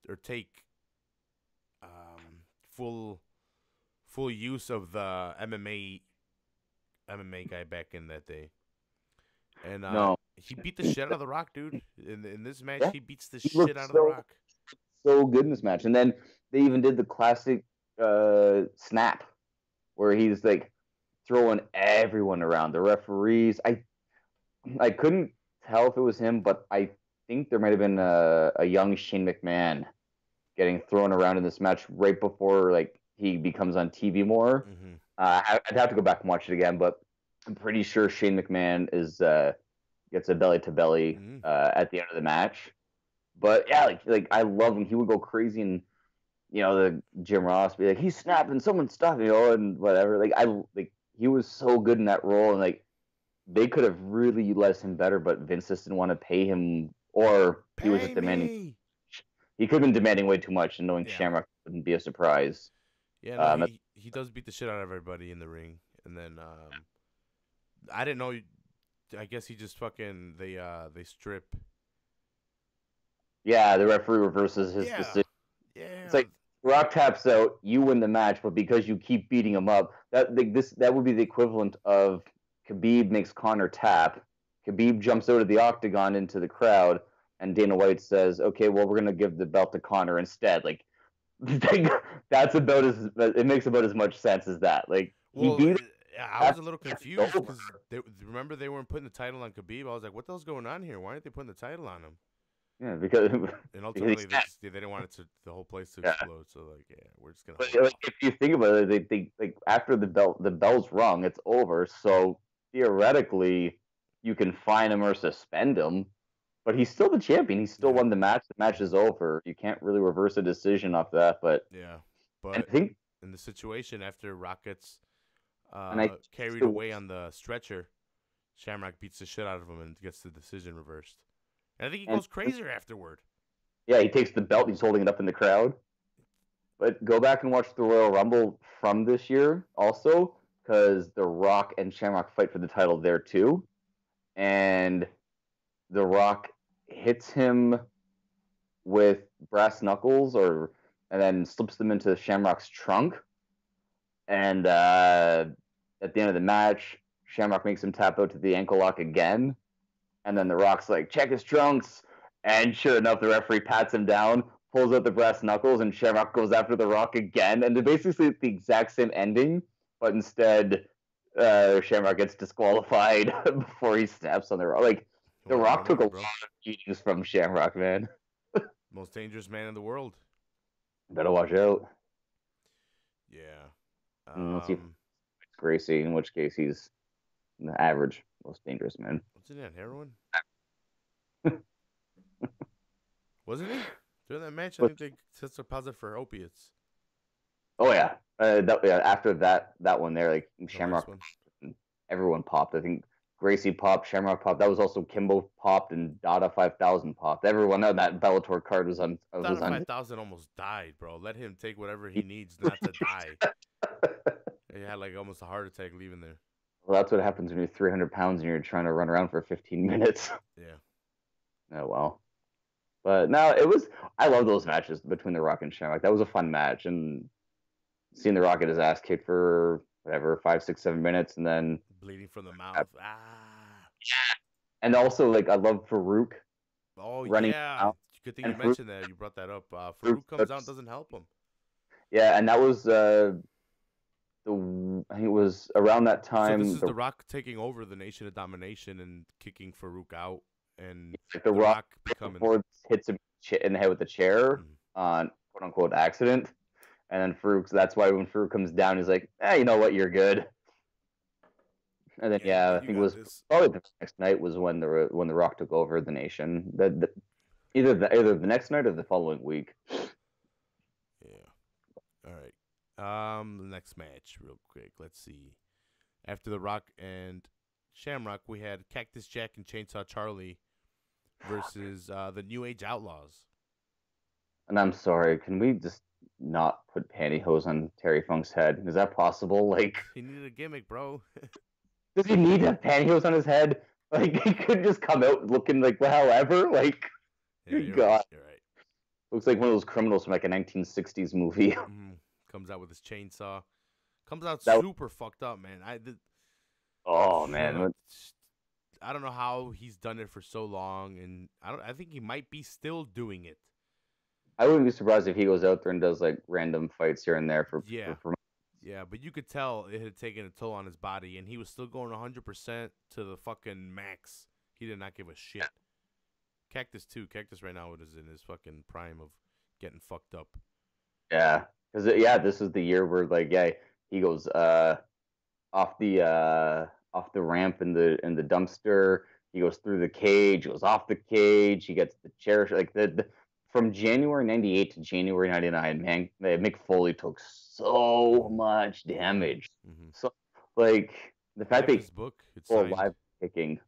or take full use of the MMA guy back in that day. And No, he beat the shit out of The Rock, dude. In this match, yeah, he beats the he looked shit out of The Rock. so good in this match. And then they even did the classic snap where he's like throwing everyone around, the referees. I couldn't tell if it was him, but I think there might have been a young Shane McMahon getting thrown around in this match right before like he becomes on TV more. Mm-hmm. I'd have to go back and watch it again, but I'm pretty sure Shane McMahon gets a belly to belly at the end of the match. But yeah, like I love him. He would go crazy, and the Jim Ross be like, he's snapping, someone stop, and whatever. Like he was so good in that role, and like they could have really utilized him better, but Vince just didn't want to pay him, or he was just demanding. He could have been demanding way too much, and knowing Shamrock wouldn't be a surprise. Yeah, no, he does beat the shit out of everybody in the ring, and then I didn't know. I guess he just fucking they strip. Yeah, the referee reverses his decision. Yeah, it's like Rock taps out, you win the match, but because you keep beating him up, that would be the equivalent of Khabib makes Conor tap. Khabib jumps out of the octagon into the crowd, and Dana White says, "Okay, well, we're gonna give the belt to Conor instead." Like, that's about it makes about as much sense as that. Like, well, he beat. I was a little confused because remember they weren't putting the title on Khabib. I was like, "What the hell's going on here? Why aren't they putting the title on him?" Yeah, because and ultimately they didn't want the whole place to explode. So like, yeah, we're just gonna. But like, if you think about it, they like after the bell's rung, it's over. So theoretically, you can fine him or suspend him, but he's still the champion. He still won the match. The match is over. You can't really reverse a decision off that. But I think in the situation after Rock gets carried away on the stretcher, Shamrock beats the shit out of him and gets the decision reversed. And I think he goes crazier afterward. Yeah, he takes the belt. He's holding it up in the crowd. But go back and watch the Royal Rumble from this year also, because The Rock and Shamrock fight for the title there too. And The Rock hits him with brass knuckles and then slips them into Shamrock's trunk. And at the end of the match, Shamrock makes him tap out to the ankle lock again. And then The Rock's like, check his trunks. And sure enough, the referee pats him down, pulls out the brass knuckles, and Shamrock goes after The Rock again. And they're basically the exact same ending, but instead, Shamrock gets disqualified before he snaps on The Rock. Like, The Rock took a lot of beatings from Shamrock, man. Most dangerous man in the world. Better watch out. Yeah. Unless you Gracie, in which case he's the average most dangerous man. Wasn't he on heroin? Wasn't he? During that match, I think they tested positive for opiates. Oh yeah. After that one there, like Shamrock, everyone popped. I think Gracie popped, Shamrock popped. That was also Kimbo popped and Dada 5000 popped. Everyone on that Bellator card was on. Dada 5000 almost died, bro. Let him take whatever he needs not to die. He had like almost a heart attack leaving there. Well, that's what happens when you're 300 pounds and you're trying to run around for 15 minutes. Yeah. Oh, well. But no, I love those matches between The Rock and Shamrock. That was a fun match. And seeing The Rock get his ass kicked for, 5, 6, 7 minutes and then... bleeding from the mouth. Yeah. And also, like, I love Farouk. Oh, running yeah. out. Good thing you mentioned that. You brought that up. Farouk comes out and doesn't help him. Yeah, and that was... I think it was around that time. So this is The Rock taking over the Nation of Domination and kicking Farouk out, and The Rock becoming hits him in the head with a chair on quote unquote accident, and then Farouk. So that's why when Farouk comes down, he's like, you know what, you're good. And then I think it was probably the next night was when the Rock took over the Nation. Either the next night or the following week. Yeah. All right. The next match, real quick. Let's see. After The Rock and Shamrock, we had Cactus Jack and Chainsaw Charlie versus the New Age Outlaws. And I'm sorry, can we just not put pantyhose on Terry Funk's head? Is that possible? Like, he needed a gimmick, bro. Does he need to have pantyhose on his head? Like, he could just come out looking like however. Like, Yeah, Good you're right. God. You're right. Looks like one of those criminals from like a 1960s movie. Comes out with his chainsaw. Comes out That super fucked up, man. oh man. I don't know how he's done it for so long, and I think he might be still doing it. I wouldn't be surprised if he goes out there and does like random fights here and there Yeah. for Yeah, but you could tell it had taken a toll on his body, and he was still going 100% to the fucking max. He did not give a shit. Cactus too. Cactus right now is in his fucking prime of getting fucked up. yeah. Because this is the year where like he goes off the ramp in the dumpster. He goes through the cage, goes off the cage. He gets the chair. Like the from January '98 to January '99, man, Mick Foley took so much damage. Mm-hmm. So like the I fact have that his book. It's he's signed. alive kicking.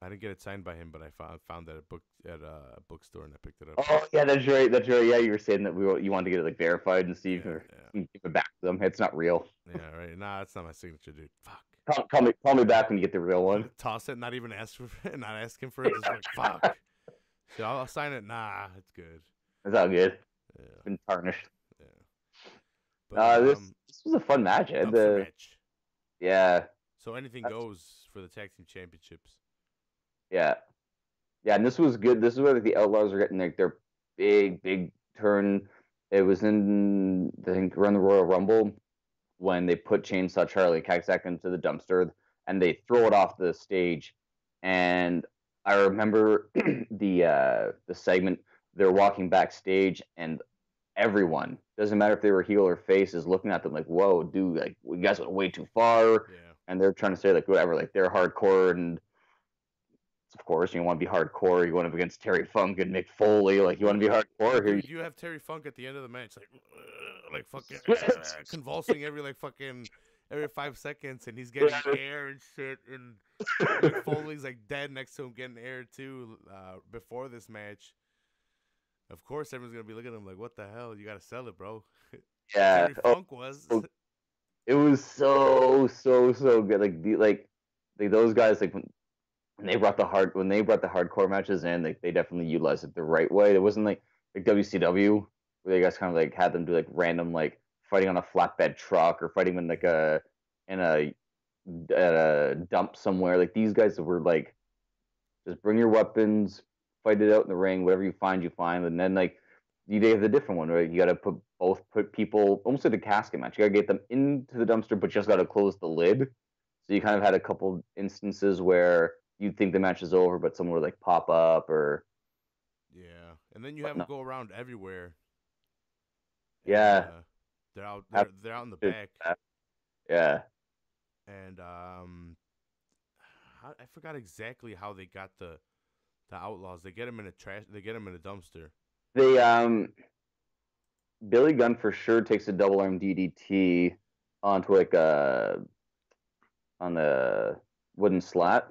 I didn't get it signed by him, but I found that at a bookstore and I picked it up. Oh yeah, that's right. That's right. Yeah, you were saying that you wanted to get it like verified and see if you can give it back to them. It's not real. Yeah, right. Nah, that's not my signature, dude. Fuck. Call me back when you get the real one. Toss it, not even ask for it, not asking for it. Just like fuck. So I'll sign it. Nah, it's good. It's all good. Yeah. It's been tarnished. Yeah. But this was a fun match. match. Yeah. So anything goes for the tag team championships. Yeah. Yeah, and this was good. This is where like, the Outlaws are getting like their big turn. It was in I think around the Royal Rumble when they put Chainsaw Charlie Cactus into the dumpster and they throw it off the stage. And I remember the segment they're walking backstage and everyone, doesn't matter if they were heel or face, is looking at them like, whoa, dude, like you guys went way too far. Yeah. And they're trying to say like whatever, like they're hardcore and of course you want to be hardcore. You want to be against Terry Funk and Mick Foley, like you want to be hardcore. Dude, you have Terry Funk at the end of the match, like fucking convulsing every 5 seconds, and he's getting air and shit, and Mick Foley's like dead next to him getting air too. Before this match, of course everyone's gonna be looking at him like, "What the hell? You gotta sell it, bro." Yeah, Terry Funk was. It was so good. Like those guys like when they brought the hardcore matches in, they definitely utilized it the right way. It wasn't like WCW where they guys kind of like had them do like random like fighting on a flatbed truck or fighting in like in a at a dump somewhere. Like these guys were like, just bring your weapons, fight it out in the ring. Whatever you find, and then like you have the different one, right? You got to put people almost like a casket match. You got to get them into the dumpster, but you just got to close the lid. So you kind of had a couple instances where you'd think the match is over, but someone would like pop up or and then you have them go around everywhere. Yeah, they're out in the back. Yeah, and I forgot exactly how they got the Outlaws. They get them in a dumpster. They Billy Gunn for sure takes a double arm DDT onto like on the wooden slat.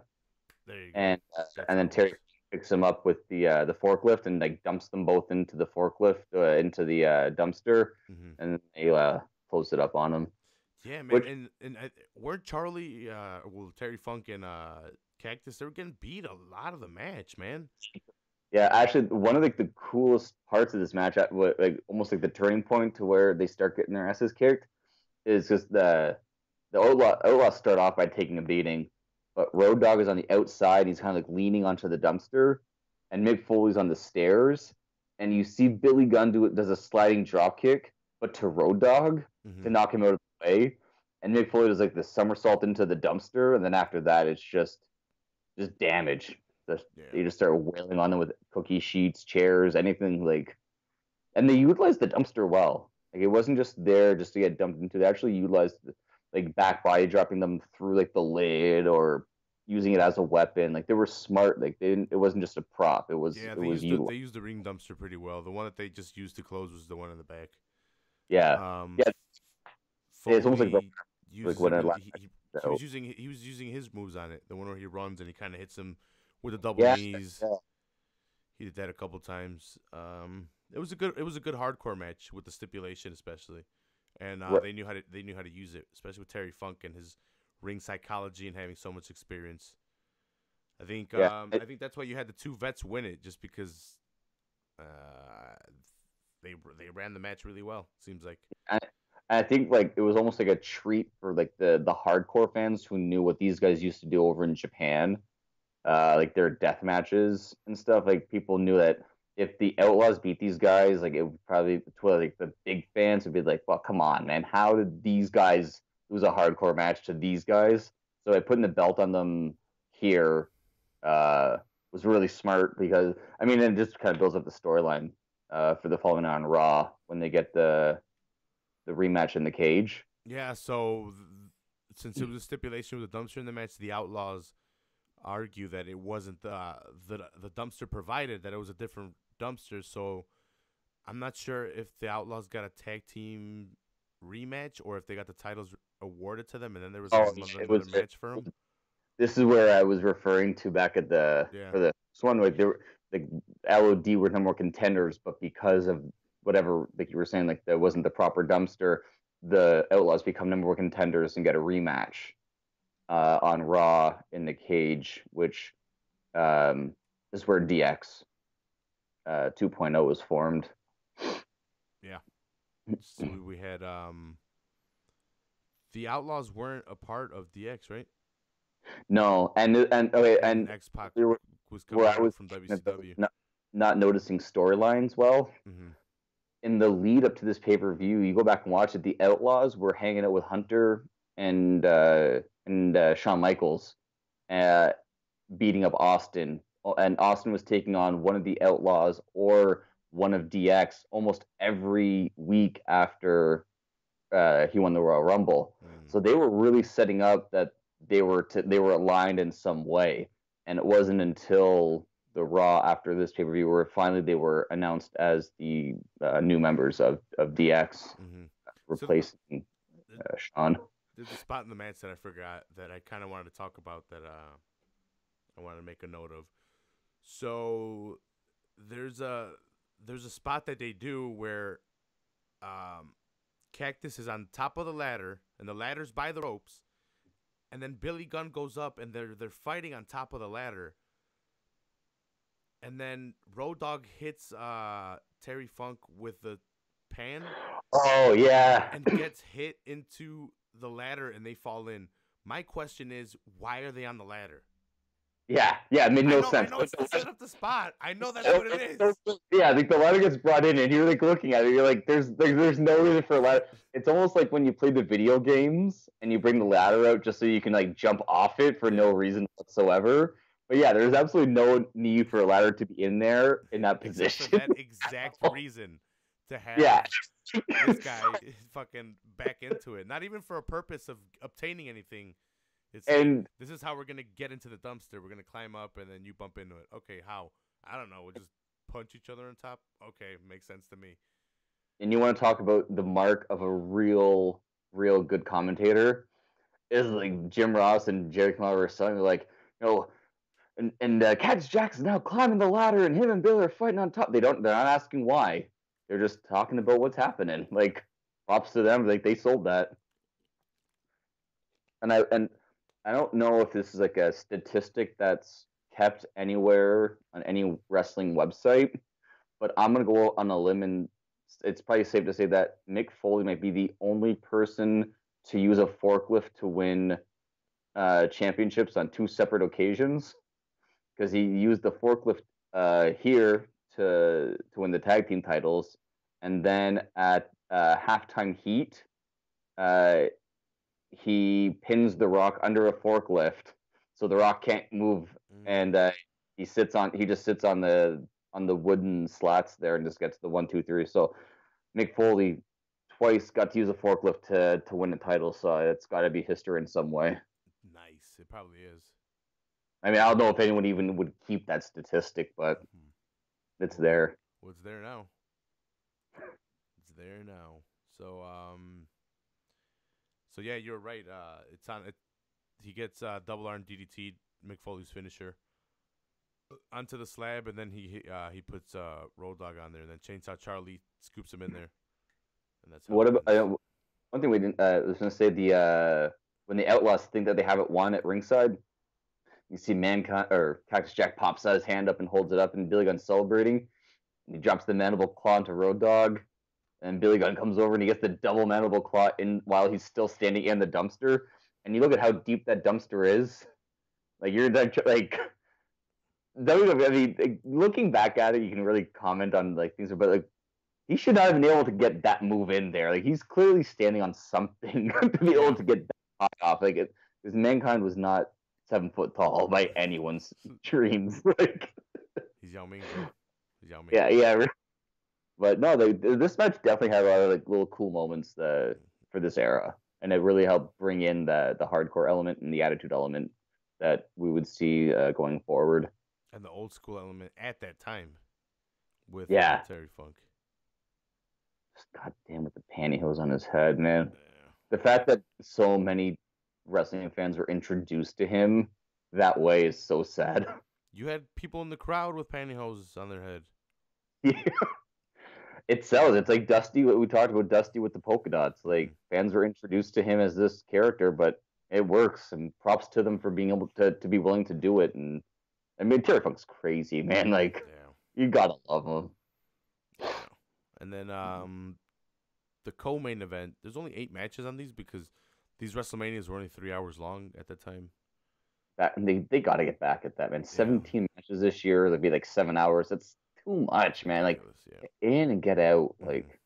There you go. And then Terry picks him up with the forklift and like dumps them both into the forklift into the dumpster, and they close it up on him. Yeah, man. And weren't Terry Funk and Cactus, they were getting beat a lot of the match, man. Yeah, actually, one of like the coolest parts of this match, like almost like the turning point to where they start getting their asses kicked, is just the Outlaws start off by taking a beating, but Road Dogg is on the outside. He's kind of like leaning onto the dumpster, and Mick Foley's on the stairs, and you see Billy Gunn does a sliding drop kick, but to Road Dogg to knock him out of the way, and Mick Foley does like the somersault into the dumpster, and then after that, it's just damage. They just start wailing on them with cookie sheets, chairs, anything like, and they utilized the dumpster well. Like it wasn't just there just to get dumped into. They actually utilized like back body dropping them through like the lid or using it as a weapon. Like they were smart. Like they didn't. It wasn't just a prop. It was. They used the ring dumpster pretty well. The one that they just used to close was the one in the back. Yeah. It's almost like when he was using his moves on it. The one where he runs and he kind of hits him with the double knees. Yeah. He did that a couple times. It was a good hardcore match with the stipulation, especially, and they knew how to use it, especially with Terry Funk and his ring psychology and having so much experience. Yeah, I think that's why you had the two vets win it, just because they ran the match really well. Seems like. I, I think like it was almost like a treat for like the hardcore fans who knew what these guys used to do over in Japan, like their death matches and stuff. Like people knew that if the Outlaws beat these guys, like it would probably like the big fans would be like, "Well, come on, man, how did these guys lose a hardcore match to these guys?" So by putting the belt on them here uh, was really smart because I mean, it just kind of builds up the storyline for the following on Raw when they get the rematch in the cage. Yeah. So since it was a stipulation with a dumpster in the match, the Outlaws argue that it wasn't the dumpster provided, that it was a different dumpster. So I'm not sure if the Outlaws got a tag team rematch or if they got the titles awarded to them, and then there was Oh, another match for them. this is where I was referring to back at the Yeah. for the this one. Like they were the LOD were no more contenders, but because of whatever, like you were saying, like there wasn't the proper dumpster, the Outlaws become number one contenders and get a rematch on Raw in the cage, which um, is where DX 2.0 was formed. Yeah. So we had the Outlaws weren't a part of DX, right? No, and okay, and X Pac we were, was where coming I over was from thinking of the- WCW. not noticing storylines well. Mm-hmm. In the lead up to this pay per view, you go back and watch it. The Outlaws were hanging out with Hunter and Shawn Michaels, uh, beating up Austin, and Austin was taking on one of the Outlaws or one of DX almost every week after he won the Royal Rumble. So they were really setting up that they were aligned in some way, and it wasn't until the Raw after this pay per view where finally they were announced as the new members of DX, Mm-hmm. replacing Sean. There's a spot in the match that I forgot that I kind of wanted to talk about that I wanted to make a note of. So there's a spot that they do where Cactus is on top of the ladder and the ladder's by the ropes, and then Billy Gunn goes up and they're fighting on top of the ladder, and then Road Dogg hits Terry Funk with the pan. Oh yeah, and gets hit into the ladder and they fall in. My question is, why are they on the ladder? yeah. It made no sense. I know it's to set up the spot. I know that's what it is. Yeah, I think the ladder gets brought in, and you're like looking at it. You're like, there's no reason for a ladder. It's almost like when you play the video games and you bring the ladder out just so you can like jump off it for no reason whatsoever. But yeah, there's absolutely no need for a ladder to be in there in that position. Except for that exact reason to have this guy fucking back into it. Not even for a purpose of obtaining anything. It's like, this is how we're going to get into the dumpster. We're going to climb up and then you bump into it. Okay, how? I don't know. We'll just punch each other on top? Okay, makes sense to me. And you want to talk about the mark of a real good commentator? Is like Jim Ross and Jerry Kamala were saying, like, you know, and Cactus Jack's now climbing the ladder, and him and Billy are fighting on top. They're not asking why. They're just talking about what's happening. Like, props to them. Like they sold that. And I don't know if this is like a statistic that's kept anywhere on any wrestling website, but I'm gonna go on a limb and it's probably safe to say that Mick Foley might be the only person to use a forklift to win championships on two separate occasions, because he used the forklift here to win the tag team titles, and then at halftime heat, uh, he pins the Rock under a forklift, so the Rock can't move, and he just sits on the wooden slats there and just gets the 1, 2, 3. So Mick Foley twice got to use a forklift to win the title, so it's got to be history in some way. Nice, it probably is. I mean, I don't know if anyone even would keep that statistic, but it's there. Well, it's there now. It's there now. So yeah, you're right. It's on. He gets double arm DDT, Mick Foley's finisher, onto the slab, and then he puts Road Dogg on there, and then Chainsaw Charlie scoops him in there, and that's how what about one thing we didn't? I was gonna say the when the Outlaws think that they have it won at ringside, You see Mankind or Cactus Jack pops out his hand up and holds it up, and Billy Gunn's celebrating. And he drops the mandible claw into Road Dog, and Billy Gunn comes over and he gets the double mandible claw in while he's still standing in the dumpster. And you look at how deep that dumpster is. Like you're like WWE. I mean, like, looking back at it, you can really comment on like things, but like he should not have been able to get that move in there. Like he's clearly standing on something to be able to get that high off. Like because Mankind was not 7 foot tall by anyone's dreams. Like He's Yao Ming, bro. He's Yao Ming. yeah. But no, this match definitely had a lot of like little cool moments for this era, and it really helped bring in the hardcore element and the attitude element that we would see going forward. And the old school element at that time with Terry Funk. God damn with the pantyhose on his head, man. Yeah. The fact that so many wrestling fans were introduced to him that way is so sad. You had people in the crowd with pantyhose on their head. Yeah. It sells. It's like Dusty. We talked about Dusty with the polka dots. Like fans were introduced to him as this character, but it works. And props to them for being able to be willing to do it. And I mean, Terry Funk's crazy, man. Like you gotta love him. Yeah. And then the co-main event. There's only 8 matches on these because these WrestleManias were only 3 hours long at that time. They got to get back at that, man. 17 matches this year. That'd be like 7 hours. That's too much, man. Like get in and get out. Like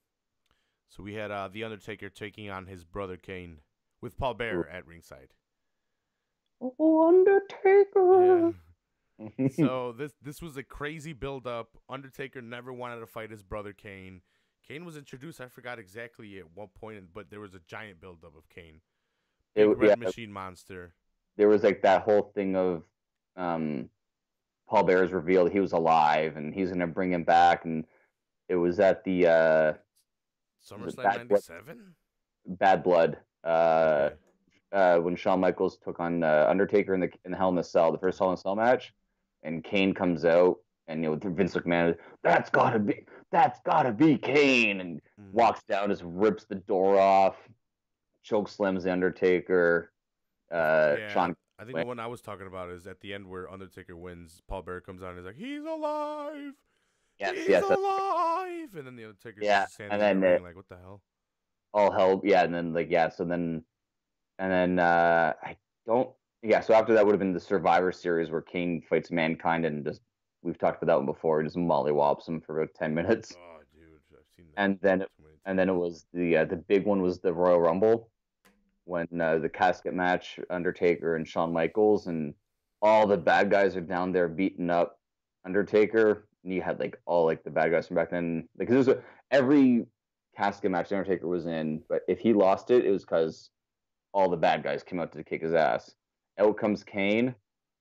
so we had The Undertaker taking on his brother Kane with Paul Bearer at ringside. Oh, Undertaker. Yeah. So this was a crazy build-up. Undertaker never wanted to fight his brother Kane. Kane was introduced. I forgot exactly at what point, but there was a giant build-up of Kane. Red Machine Monster. There was like that whole thing of Paul Bearer's revealed he was alive and he's going to bring him back. And it was at the SummerSlam 97? Bad Blood. When Shawn Michaels took on Undertaker in the Hell in a Cell, the first Hell in a Cell match. And Kane comes out and, Vince McMahon, that's gotta be Kane. And walks down, just rips the door off, choke slams the Undertaker. Shawn. I think the one I was talking about is at the end where Undertaker wins. Paul Bearer comes out and is like, "He's alive! He's alive!" And then the Undertaker just stands in the ring like, "What the hell?" All hell, yeah. And then I don't. Yeah, so after that would have been the Survivor Series where Kane fights Mankind and just we've talked about that one before. He just mollywops him for about 10 minutes. Oh, dude, I've seen that. And then it was the big one was the Royal Rumble. When the casket match, Undertaker and Shawn Michaels, and all the bad guys are down there beating up Undertaker, and you had like all like the bad guys from back then. Because every casket match the Undertaker was in, but if he lost it, it was because all the bad guys came out to kick his ass. Out comes Kane,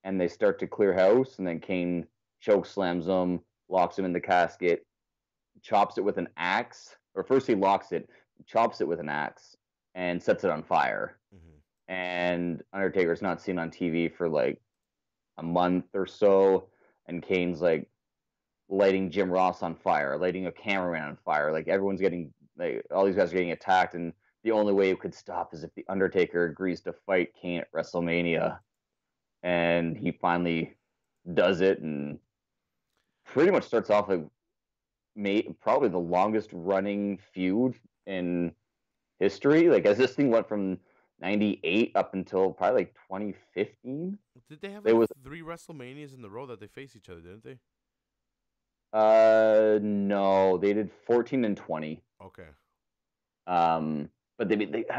and they start to clear house, and then Kane choke slams him, locks him in the casket, chops it with an axe, or first he locks it, chops it with an axe. And sets it on fire. Mm-hmm. And Undertaker's not seen on TV for like a month or so. And Kane's like lighting Jim Ross on fire, lighting a cameraman on fire. Like everyone's getting, like all these guys are getting attacked. And the only way it could stop is if the Undertaker agrees to fight Kane at WrestleMania. And he finally does it and pretty much starts off like probably the longest running feud in history. Like as this thing went from 98 up until probably like 2015. Did they have 3 WrestleManias in the row that they faced each other, didn't they? No, they did 14 and 20. Okay. But they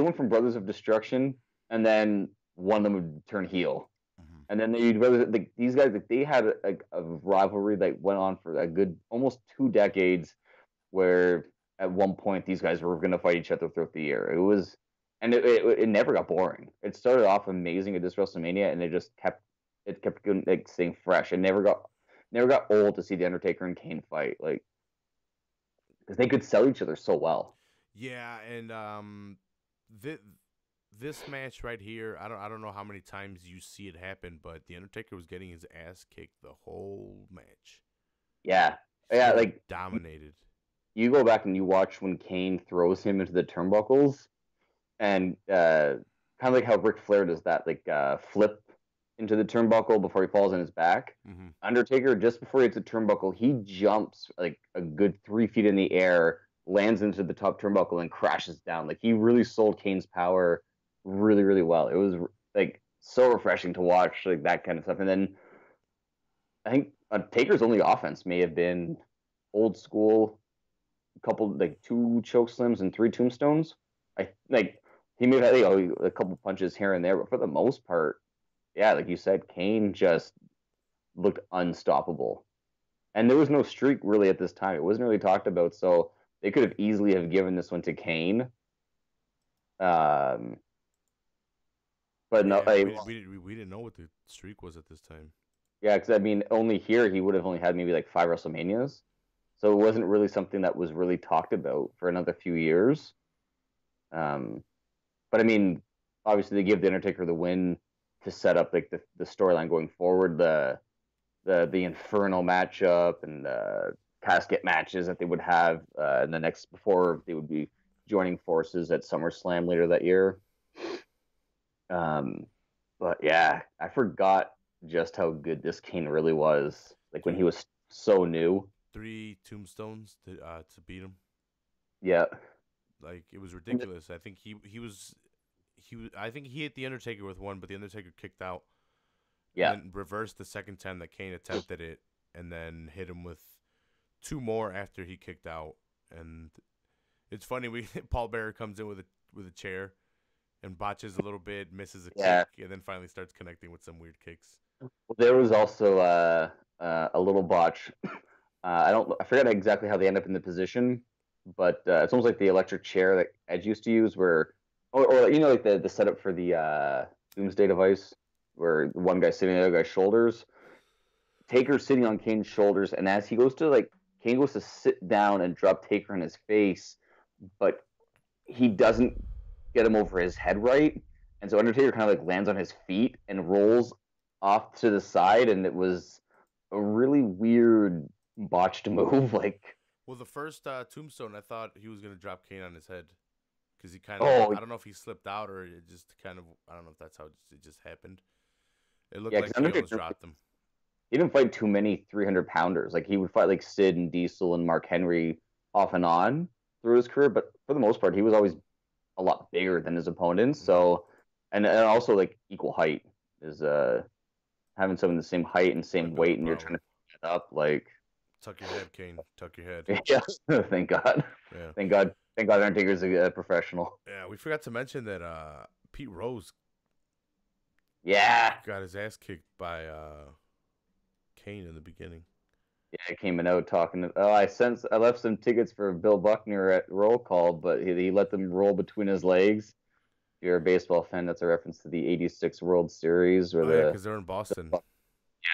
went from Brothers of Destruction, and then one of them would turn heel. Mm-hmm. And then these guys, they had a rivalry that went on for a good almost 2 decades, where at one point these guys were going to fight each other throughout the year. It never got boring. It started off amazing at this WrestleMania, and it just kept going, like staying fresh. It never got old to see the Undertaker and Kane fight, like because they could sell each other so well. Yeah, and this match right here, I don't know how many times you see it happen, but the Undertaker was getting his ass kicked the whole match. Yeah, like dominated. You go back and you watch when Kane throws him into the turnbuckles, and kind of like how Ric Flair does that like flip into the turnbuckle before he falls on his back. Mm-hmm. Undertaker, just before he hits the turnbuckle, he jumps like a good 3 feet in the air, lands into the top turnbuckle, and crashes down. Like he really sold Kane's power really, really well. It was like so refreshing to watch like that kind of stuff. And then I think Taker's only offense may have been old school, couple like 2 choke slams and 3 tombstones. I like he may have had a couple punches here and there, but for the most part, yeah, like you said, Kane just looked unstoppable. And there was no streak really at this time. It wasn't really talked about, so they could have easily have given this one to Kane. But no, we didn't know what the streak was at this time. Yeah, because I mean, only here he would have only had maybe like 5 WrestleManias, so it wasn't really something that was really talked about for another few years. But I mean, obviously they give the Undertaker the win to set up like the storyline going forward, the Inferno matchup and casket matches that they would have in the next before they would be joining forces at SummerSlam later that year. But yeah, I forgot just how good this Kane really was. Like when he was so new. 3 tombstones to beat him. Yeah. Like it was ridiculous. I think he was I think he hit the Undertaker with 1, but the Undertaker kicked out. Yeah. And then reversed the second time that Kane attempted it, and then hit him with 2 more after he kicked out. And it's funny, Paul Bearer comes in with a chair and botches a little bit, misses a kick, and then finally starts connecting with some weird kicks. Well, there was also a little botch. I forget exactly how they end up in the position, but it's almost like the electric chair that Edge used to use, where, or you know, like the setup for the Doomsday device, where one guy's sitting on the other guy's shoulders. Taker's sitting on Kane's shoulders, and as he goes to Kane goes to sit down and drop Taker in his face, but he doesn't get him over his head right, and so Undertaker kind of like lands on his feet and rolls off to the side, and it was a really weird botched move. Well, the first tombstone, I thought he was gonna drop Kane on his head because he kind of I don't know if he slipped out or it just kind of I don't know if that's how it just happened. It looked like he almost dropped him. He didn't fight too many 300-pounders. Like he would fight like Sid and Diesel and Mark Henry off and on through his career, but for the most part, he was always a lot bigger than his opponents. So, and also like equal height is having someone the same height and same weight, and you're trying to get up like. Tuck your head, Kane. Tuck your head. Yeah, thank God. Yeah. Thank God Undertaker's a professional. Yeah, we forgot to mention that Pete Rose. Yeah. Got his ass kicked by Kane in the beginning. Yeah, came out talking. I left some tickets for Bill Buckner at roll call, but he let them roll between his legs. If you're a baseball fan, that's a reference to the '86 World Series, where because they're in Boston.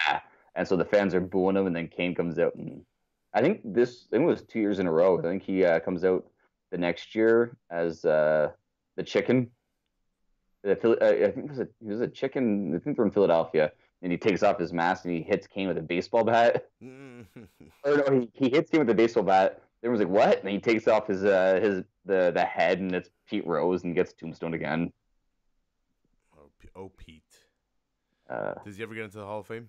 Yeah, and so the fans are booing him, and then Kane comes out, and I think it was 2 years in a row. I think he comes out the next year as the Chicken. I think he was a Chicken. I think they're in Philadelphia. And he takes off his mask and he hits Kane with a baseball bat. Or no, he hits Kane with a baseball bat. Everyone's like, "What?" And he takes off the head, and it's Pete Rose, and gets tombstoned again. Oh, Pete. Does he ever get into the Hall of Fame?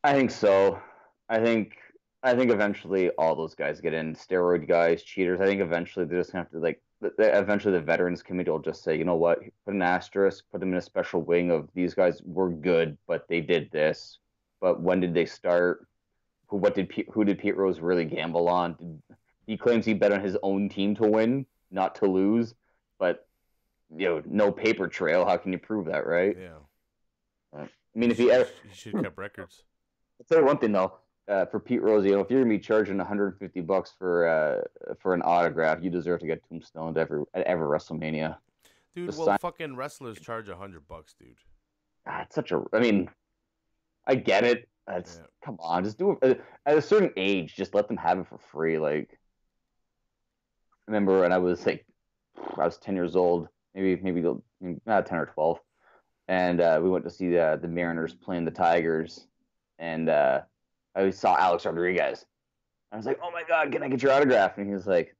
I think so. I think eventually all those guys get in. Steroid guys, cheaters. I think eventually they're just gonna have to eventually the Veterans Committee will just say, you know what, put an asterisk, put them in a special wing of these guys were good, but they did this. But when did they start? Who did Pete Rose really gamble on? He claims he bet on his own team to win, not to lose. But no paper trail. How can you prove that, right? Yeah. I mean, he should have kept records. I'll tell you one thing though. For Pete Rose, if you're gonna be charging $150 for an autograph, you deserve to get tombstoned at every WrestleMania. Dude, fucking wrestlers charge $100, dude. It's such a. I mean, I get it. Come on, just do it at a certain age. Just let them have it for free. Like, I remember when I was 10 years old, maybe 10 or 12, and we went to see the Mariners playing the Tigers, and I saw Alex Rodriguez. I was like, "Oh my God, can I get your autograph?" And he was like,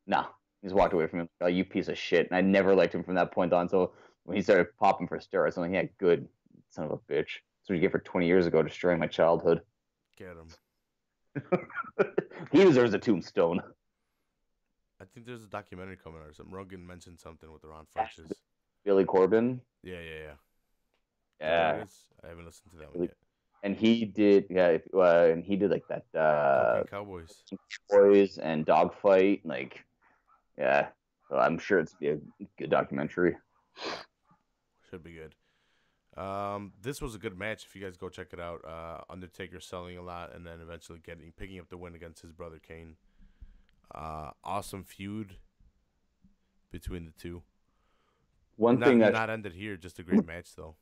"No." He just walked away from him. Oh, you piece of shit. And I never liked him from that point on. So when he started popping for steroids, I'm like, yeah, good son of a bitch. That's what you get for 20 years ago, destroying my childhood. Get him. He deserves a tombstone. I think there's a documentary coming out or something. Rogan mentioned something with the Ron Funches. Billy Corbin. Yeah. Is that Yeah. what it is? I haven't listened to that one yet. And he did, and he did like that Cocaine Cowboys. Boys and Dogfight, like, yeah. So I'm sure it's be a good documentary. Should be good. This was a good match. If you guys go check it out, Undertaker selling a lot, and then eventually picking up the win against his brother Kane. Awesome feud between the two. One thing that not ended here, just a great match though.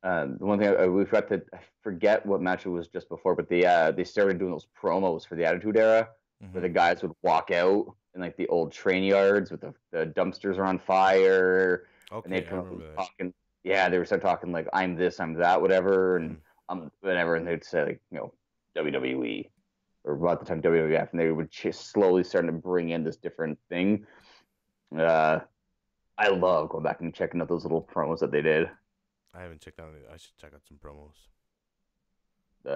The one thing we forgot to I forget what match it was just before, but they started doing those promos for the Attitude Era, where the guys would walk out in like the old train yards with the dumpsters are on fire, and Okay, they'd I come up remember that. talking. Yeah, they would start talking like I'm this, I'm that, whatever, and whatever, and they'd say like WWE or about the time WWF, and they would just slowly start to bring in this different thing. I love going back and checking out those little promos that they did. I haven't checked out any. I should check out some promos.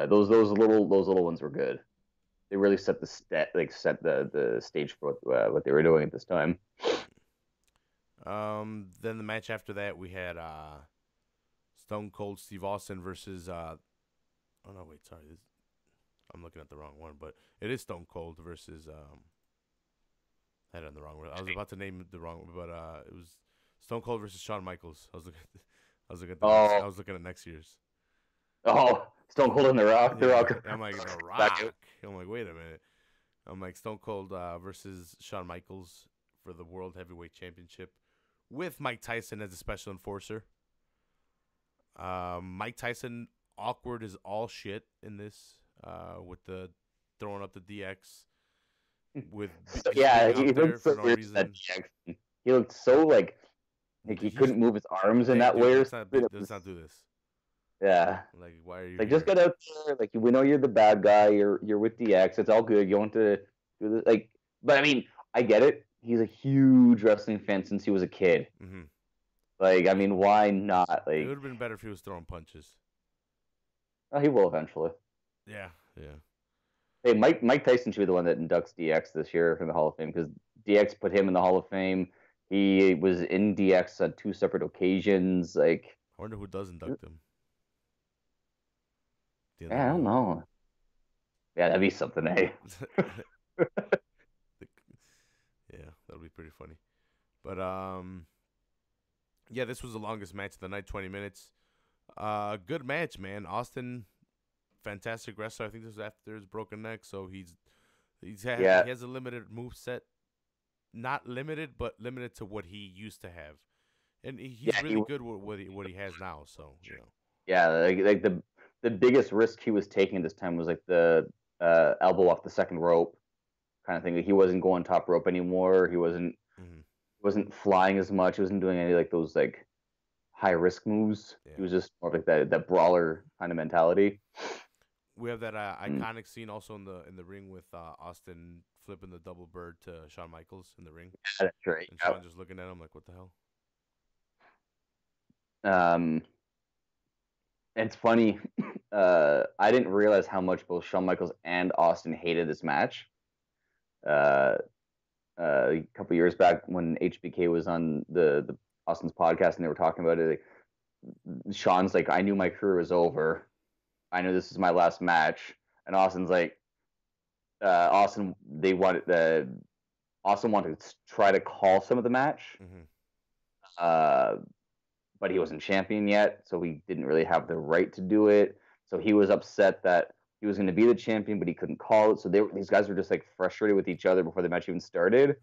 Those little ones were good. They really set the stage for what they were doing at this time. Then the match after that we had Stone Cold Steve Austin versus oh no, wait, sorry, I'm looking at the wrong one, but it is Stone Cold versus I had it on the wrong one. I was about to name the wrong one, but it was Stone Cold versus Shawn Michaels. I was looking at next year's. Oh, Stone Cold and The Rock. Yeah, The Rock. I'm like, The Rock. I'm like, wait a minute. I'm like, Stone Cold versus Shawn Michaels for the World Heavyweight Championship with Mike Tyson as a special enforcer. Mike Tyson, awkward as all shit in this with the throwing up the DX. With yeah, he looked so weird. He looked so like he couldn't move his arms in that way. Let's not do this. Yeah. Like, why are you like here? just get out there? Like, we know you're the bad guy. You're with DX. It's all good. You want to do this? Like, but I mean, I get it. He's a huge wrestling fan since he was a kid. Mm-hmm. Like, I mean, why not? Like, it would have been better if he was throwing punches. Oh, he will eventually. Yeah. Hey, Mike Tyson should be the one that inducts DX this year in the Hall of Fame, because DX put him in the Hall of Fame. He was in DX on 2 separate occasions. Like, I wonder who does induct him. Yeah, I don't know. Yeah, that'd be something, eh? Yeah, that'll be pretty funny. But yeah, this was the longest match of the night, 20 minutes. Good match, man. Austin, fantastic wrestler. I think this was after his broken neck, so he has a limited move set. Not limited, but limited to what he used to have, and he's really good with what he has now. So Yeah, like the biggest risk he was taking this time was like the elbow off the second rope kind of thing. Like, he wasn't going top rope anymore. He wasn't flying as much. He wasn't doing any like those like high risk moves. Yeah. He was just more like that brawler kind of mentality. We have that iconic scene also in the ring with Austin flipping the double bird to Shawn Michaels in the ring. Yeah, that's right. And Shawn just looking at him like, what the hell? It's funny. I didn't realize how much both Shawn Michaels and Austin hated this match. A couple years back when HBK was on the Austin's podcast and they were talking about it, like, Shawn's like, I knew my career was over. I knew this is my last match. And Austin's like, Austin wanted to try to call some of the match. But he wasn't champion yet, so he didn't really have the right to do it. So he was upset that he was going to be the champion, but he couldn't call it. So these guys were just like frustrated with each other before the match even started.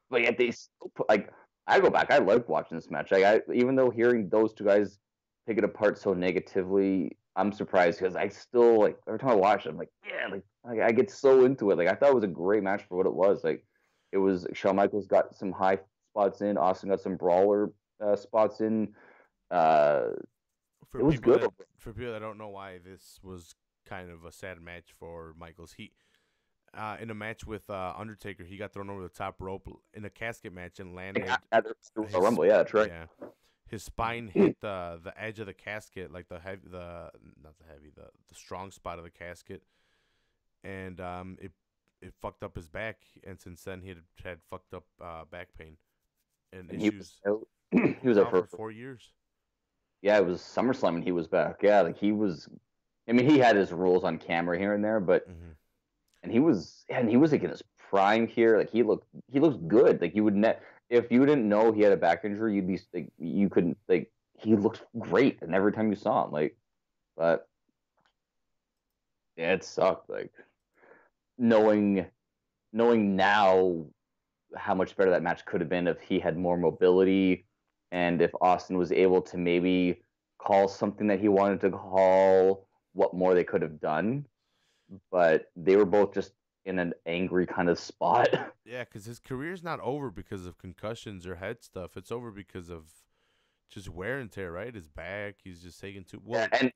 But yet they still like, I go back, I liked watching this match. Like, even though hearing those two guys pick it apart so negatively, I'm surprised, because I still, like, every time I watch it, I'm like, yeah, like I get so into it. Like, I thought it was a great match for what it was. Like, it was Shawn Michaels got some high spots in, Austin got some brawler spots in. It was good. For people that don't know why this was kind of a sad match for Michaels, in a match with Undertaker, he got thrown over the top rope in a casket match and landed. At the his, Rumble, yeah, that's right. Yeah, his spine hit the edge of the casket, like the heavy, the strong spot of the casket, and it fucked up his back, and since then he had fucked up back pain and issues. He was out for 4 years. Yeah, it was SummerSlam and he was back. Yeah, like he was. I mean, he had his rules on camera here and there, but and he was like in his prime here. Like he looked good. Like you would if you didn't know he had a back injury, you'd be like you couldn't like he looked great, and every time you saw him, like, but yeah, it sucked. Like knowing now how much better that match could have been if he had more mobility and if Austin was able to maybe call something that he wanted to call, what more they could have done. But they were both just in an angry kind of spot. Yeah, because his career's not over because of concussions or head stuff. It's over because of just wear and tear, right? His back, he's just taking too well. And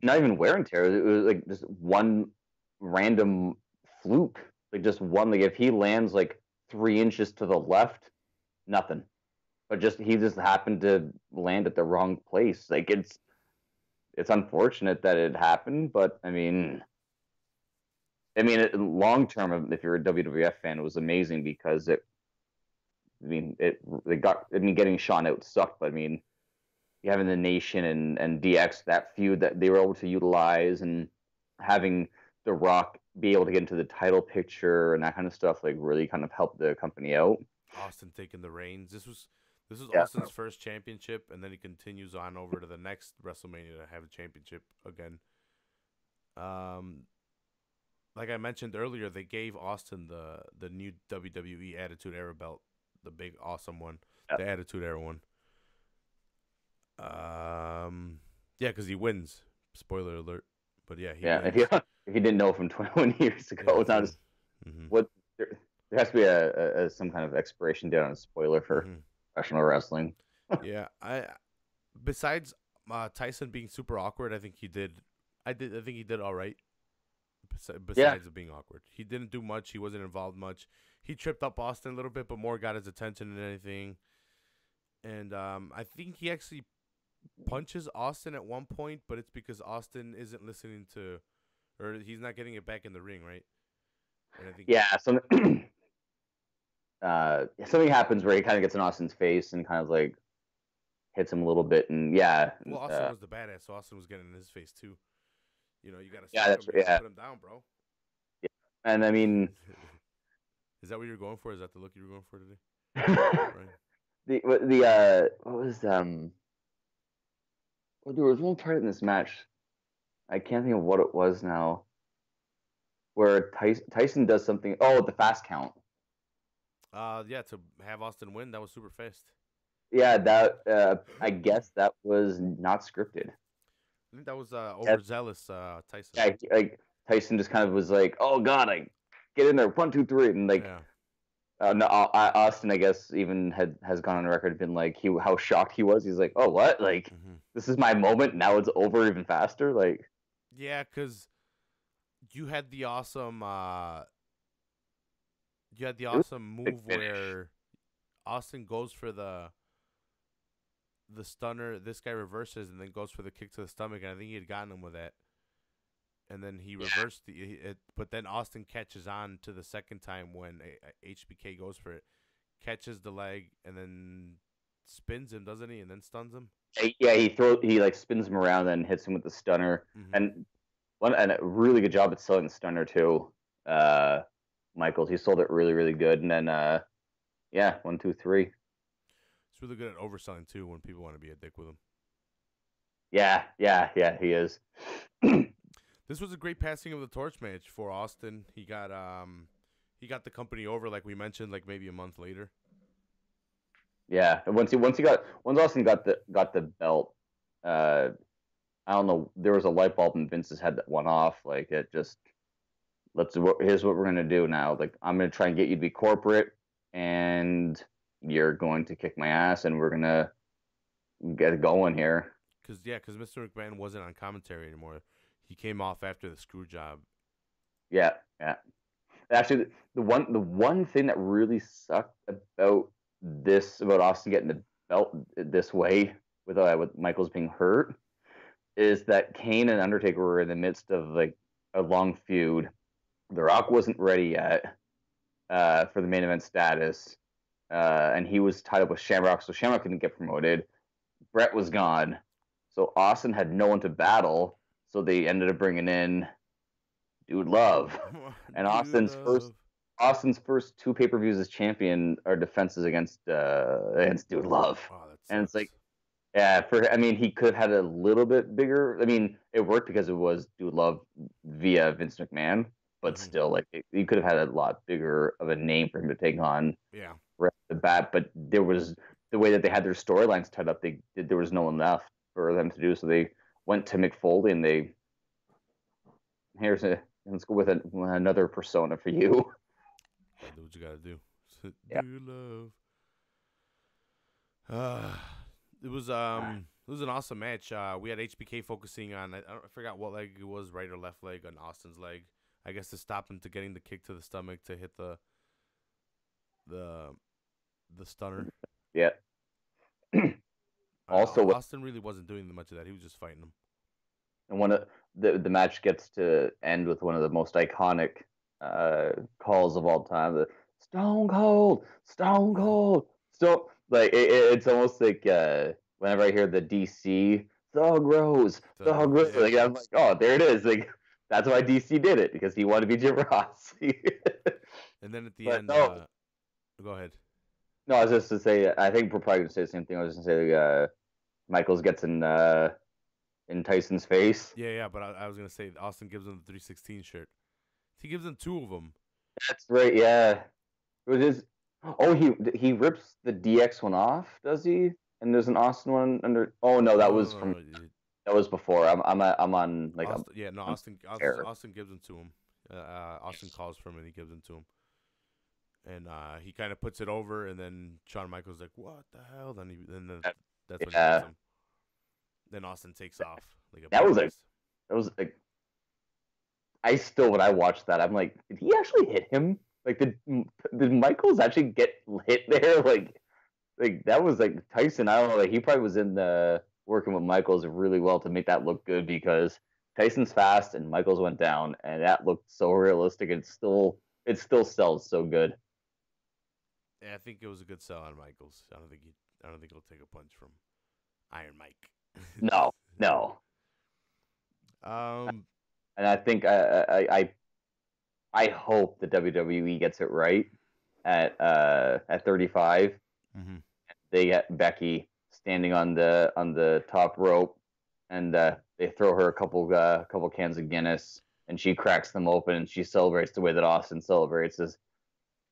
not even wear and tear. It was like just one random fluke. Like just one. Like if he lands like 3 inches to the left, nothing. But he just happened to land at the wrong place. Like it's unfortunate that it happened, but I mean, long term, if you're a WWF fan, it was amazing because getting Shawn out sucked, but I mean, you having the Nation and DX, that feud that they were able to utilize, and having The Rock be able to get into the title picture and that kind of stuff, like really kind of helped the company out. Austin taking the reins. This was Austin's first championship, and then he continues on over to the next WrestleMania to have a championship again. Like I mentioned earlier, they gave Austin the new WWE Attitude Era belt, the big awesome one, the Attitude Era one. Yeah, because he wins. Spoiler alert. But yeah, wins. If you didn't know from 21 years ago, it's not just what there has to be some kind of expiration date on a spoiler for professional wrestling. Yeah, besides Tyson being super awkward, I think he did all right. Besides it being awkward, he didn't do much. He wasn't involved much. He tripped up Austin a little bit, but more got his attention than anything. And I think he actually punches Austin at one point, but it's because Austin isn't listening to, or he's not getting it back in the ring, right? And I think something happens where he kind of gets in Austin's face and kind of like hits him a little bit, and Well, Austin was the badass, so Austin was getting in his face too. You know, you got to put him down, bro. Yeah, and I mean, is that what you're going for? Is that the look you were going for today? Right. What was well, there was one part in this match, I can't think of what it was now, where Tyson does something. Oh, the fast count. Yeah, to have Austin win, that was super fast. Yeah, that I guess that was not scripted. I think that was overzealous Tyson. Yeah, like Tyson just kind of was like, "Oh God, I get in there, 1, 2, 3," and like, no, Austin, I guess, even has gone on record, been like how shocked he was. He's like, "Oh, what? Like, this is my moment. Now it's over even faster." Like, yeah, because you had the awesome, move where Austin goes for the stunner. This guy reverses and then goes for the kick to the stomach, and I think he had gotten him with that. And then he reversed but then Austin catches on to the second time when HBK goes for it, catches the leg, and then spins him, doesn't he? And then stuns him. Yeah, he like spins him around and hits him with the stunner, and a really good job at selling the stunner too. Michaels, he sold it really, really good, and then 1, 2, 3. He's really good at overselling too when people want to be a dick with him. Yeah, he is. This was a great passing of the torch match for Austin. He got the company over, like we mentioned, like maybe a month later. Yeah, once Austin got the belt, I don't know, there was a light bulb in Vince's head that went off. Like it just, here's what we're gonna do now. Like I'm gonna try and get you to be corporate, and you're going to kick my ass, and we're gonna get it going here. Because Mr. McMahon wasn't on commentary anymore. He came off after the screw job. Yeah. Actually, the one thing that really sucked about Austin getting the belt this way with Michaels being hurt is that Kane and Undertaker were in the midst of like a long feud. The Rock wasn't ready yet for the main event status, and he was tied up with Shamrock, so Shamrock didn't get promoted. Brett was gone, so Austin had no one to battle. So they ended up bringing in Dude Love, and Dude, love. Austin's first two pay-per-views as champion are defenses against Dude Love, Oh, that and it's sucks. like, yeah, I mean, he could have had a little bit bigger. I mean, it worked because it was Dude Love via Vince McMahon, but Hmm. still, like, he could have had a lot bigger of a name for him to take on Yeah. right off the bat. But there was the way that they had their storylines tied up. There was no one left for them to do, so they went to Mick Foley and they let's go with another persona for you. Gotta do what you gotta do. Yeah. Dude, love. Uh, it was an awesome match. We had HBK focusing on I forgot what leg it was, right or left leg on Austin's leg. I guess to stop him to getting the kick to the stomach to hit the the stunner. Yeah. Also, Austin really wasn't doing much of that. He was just fighting him. and one of the match gets to end with one of the most iconic calls of all time. The Stone Cold, Stone Cold, so like it's almost like whenever I hear the DC Thug Rose, Thug Rose, Yeah. like I'm like, oh, there it is. Like that's why DC did it because he wanted to be Jim Ross. And then at the But end, no, go ahead. no, I was just to say, I think we're probably gonna say the same thing. I was just gonna say, Michaels gets in Tyson's face. Yeah, yeah, but I was gonna say Austin gives him the 316 shirt. He gives him two of them. That's right. Yeah. It was his. Oh, he rips the DX one off, does he? And there's an Austin one under. Oh no, that No, was no, from no, no. that was before. I'm on like Austin, yeah, no, a Austin, error. Austin gives them to him. Austin calls for him and he gives them to him. And he kind of puts it over, and then Shawn Michaels like, "What the hell?" That's when he Yeah, hits him. Then Austin takes off like a that was like badass. that was like I still when I watched that I'm like, did he actually hit him? Like did Michaels actually get hit there? Like that was like Tyson. I don't know. Like he probably was in the working with Michaels really well to make that look good because Tyson's fast and Michaels went down, and that looked so realistic. It still sells so good. Yeah, I think it was a good sell on Michaels. I don't think he'll take a punch from Iron Mike. No, no, um, and I think I hope the WWE gets it right at 35. mhm. They get Becky standing on the top rope, and they throw her a couple cans of Guinness, and she cracks them open, and she celebrates the way that Austin celebrates. Is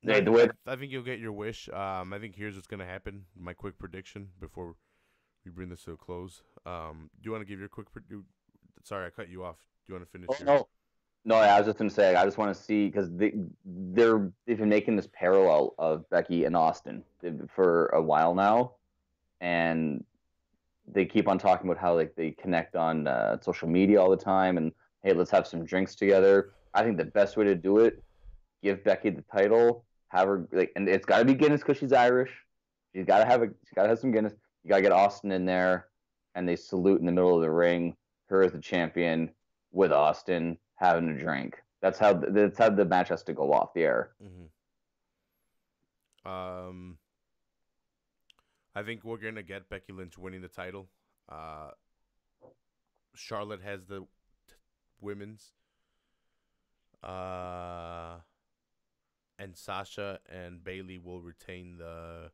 No, the way I think you'll get your wish. I think here's what's gonna happen. My quick prediction before we bring this to a close. Do you want to give your quick? Sorry, I cut you off. Do you want to finish Oh your? no, no, I was just gonna say I just want to see because they've been making this parallel of Becky and Austin for a while now, and they keep on talking about how like they connect on social media all the time, and hey, let's have some drinks together. I think the best way to do it, give Becky the title, have her like, and it's got to be Guinness because she's Irish. She's got to have some Guinness. You got to get Austin in there, and they salute in the middle of the ring, her as the champion with Austin having a drink. That's how the match has to go off the air. Mm-hmm. Um, I think we're gonna get Becky Lynch winning the title. Uh, Charlotte has the women's. Uh, and Sasha and Bailey will retain the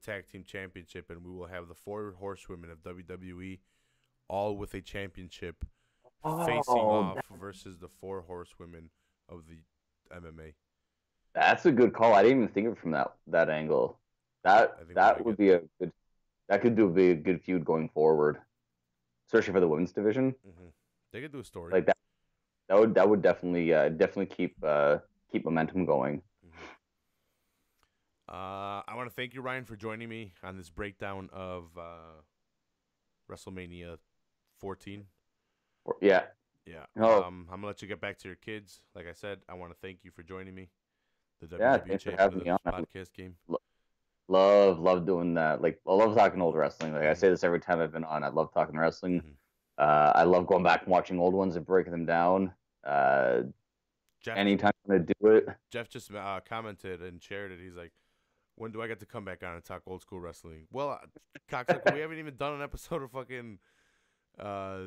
tag team championship, and we will have the four horsewomen of WWE, all with a championship, facing Oh, off versus the four horsewomen of the MMA. that's a good call. I didn't even think of it from that angle. That I think we're gonna that would get be that. a good that could do be a good feud going forward, especially for the women's division. Hmm. They could do a story. Like that would definitely keep momentum going. Hmm. I want to thank you, Ryan, for joining me on this breakdown of WrestleMania 14. Yeah, Yeah. Oh, I'm gonna let you get back to your kids. Like I said, I want to thank you for joining me. The yeah. WWE Thanks for champion having of me on. the podcast game. Lo- love doing that. Like, I love talking old wrestling. Like, I say this every time I've been on. I love talking wrestling. Mhm. I love going back and watching old ones and breaking them down. Uh, Jeff anytime I'm gonna do it. Jeff just commented and shared it. He's like, "When do I get to come back on and talk old school wrestling?" Well, cocksucker, we haven't even done an episode of fucking uh,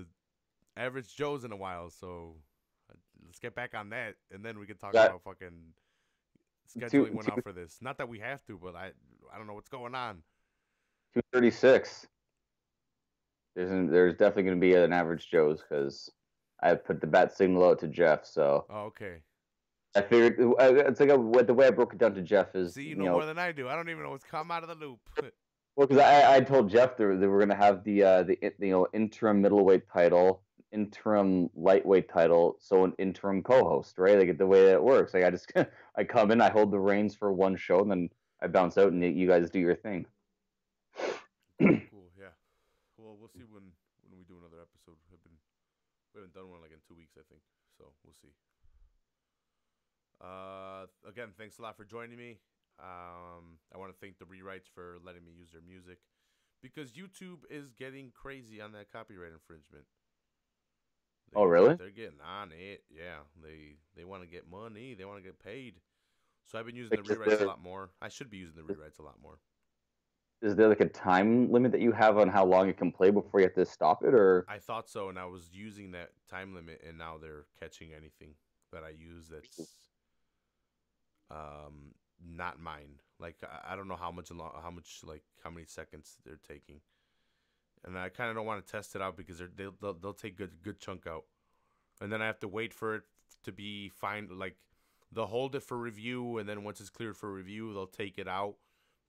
Average Joe's in a while, so let's get back on that, and then we can talk Got about fucking scheduling went out for this. Not that we have to, but I don't know what's going on. 236. There's definitely gonna be an Average Joe's because I put the bat signal out to Jeff. So Oh, okay. I figured it's like the way I broke it down to Jeff is See, you know more than I do. I don't even know what's come out of the loop. well, because I told Jeff they were gonna have the interim middleweight title, interim lightweight title, so an interim co-host, right? Like the way that it works. Like I just I come in, I hold the reins for one show, and then I bounce out, and you guys do your thing. Cool, yeah. Well, we'll see when we do another episode. We haven't done one like in 2 weeks, I think. So we'll see. Again, thanks a lot for joining me. I want to thank the Rewrites for letting me use their music because YouTube is getting crazy on that copyright infringement. Oh, really? They're getting on it. Yeah, they want to get money. They want to get paid. So I've been using the Rewrites a lot more. I should be using the Rewrites a lot more. Is there like a time limit that you have on how long it can play before you have to stop it, or? I thought so, and I was using that time limit, and now they're catching anything that I use that's not mine. Like I don't know how many seconds they're taking, and I kind of don't want to test it out because they'll take good chunk out, and then I have to wait for it to be fine. Like they'll hold it for review, and then once it's cleared for review, they'll take it out.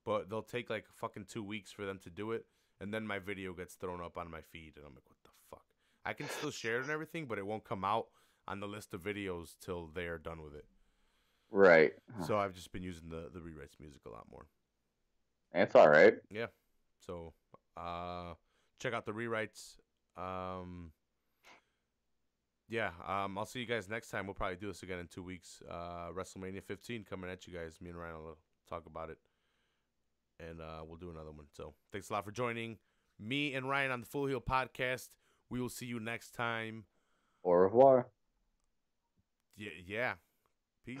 But they'll take like fucking 2 weeks for them to do it, and then my video gets thrown up on my feed, and I'm like, what the fuck? I can still share it and everything, but it won't come out on the list of videos till they are done with it. Right. So I've just been using the Rewrites music a lot more. It's all right. Yeah. So check out the Rewrites. Yeah. I'll see you guys next time. We'll probably do this again in 2 weeks. WrestleMania 15 coming at you guys. Me and Ryan will talk about it. And we'll do another one. So thanks a lot for joining me and Ryan on the Full Heel Podcast. We will see you next time. Au revoir. Yeah. Peace.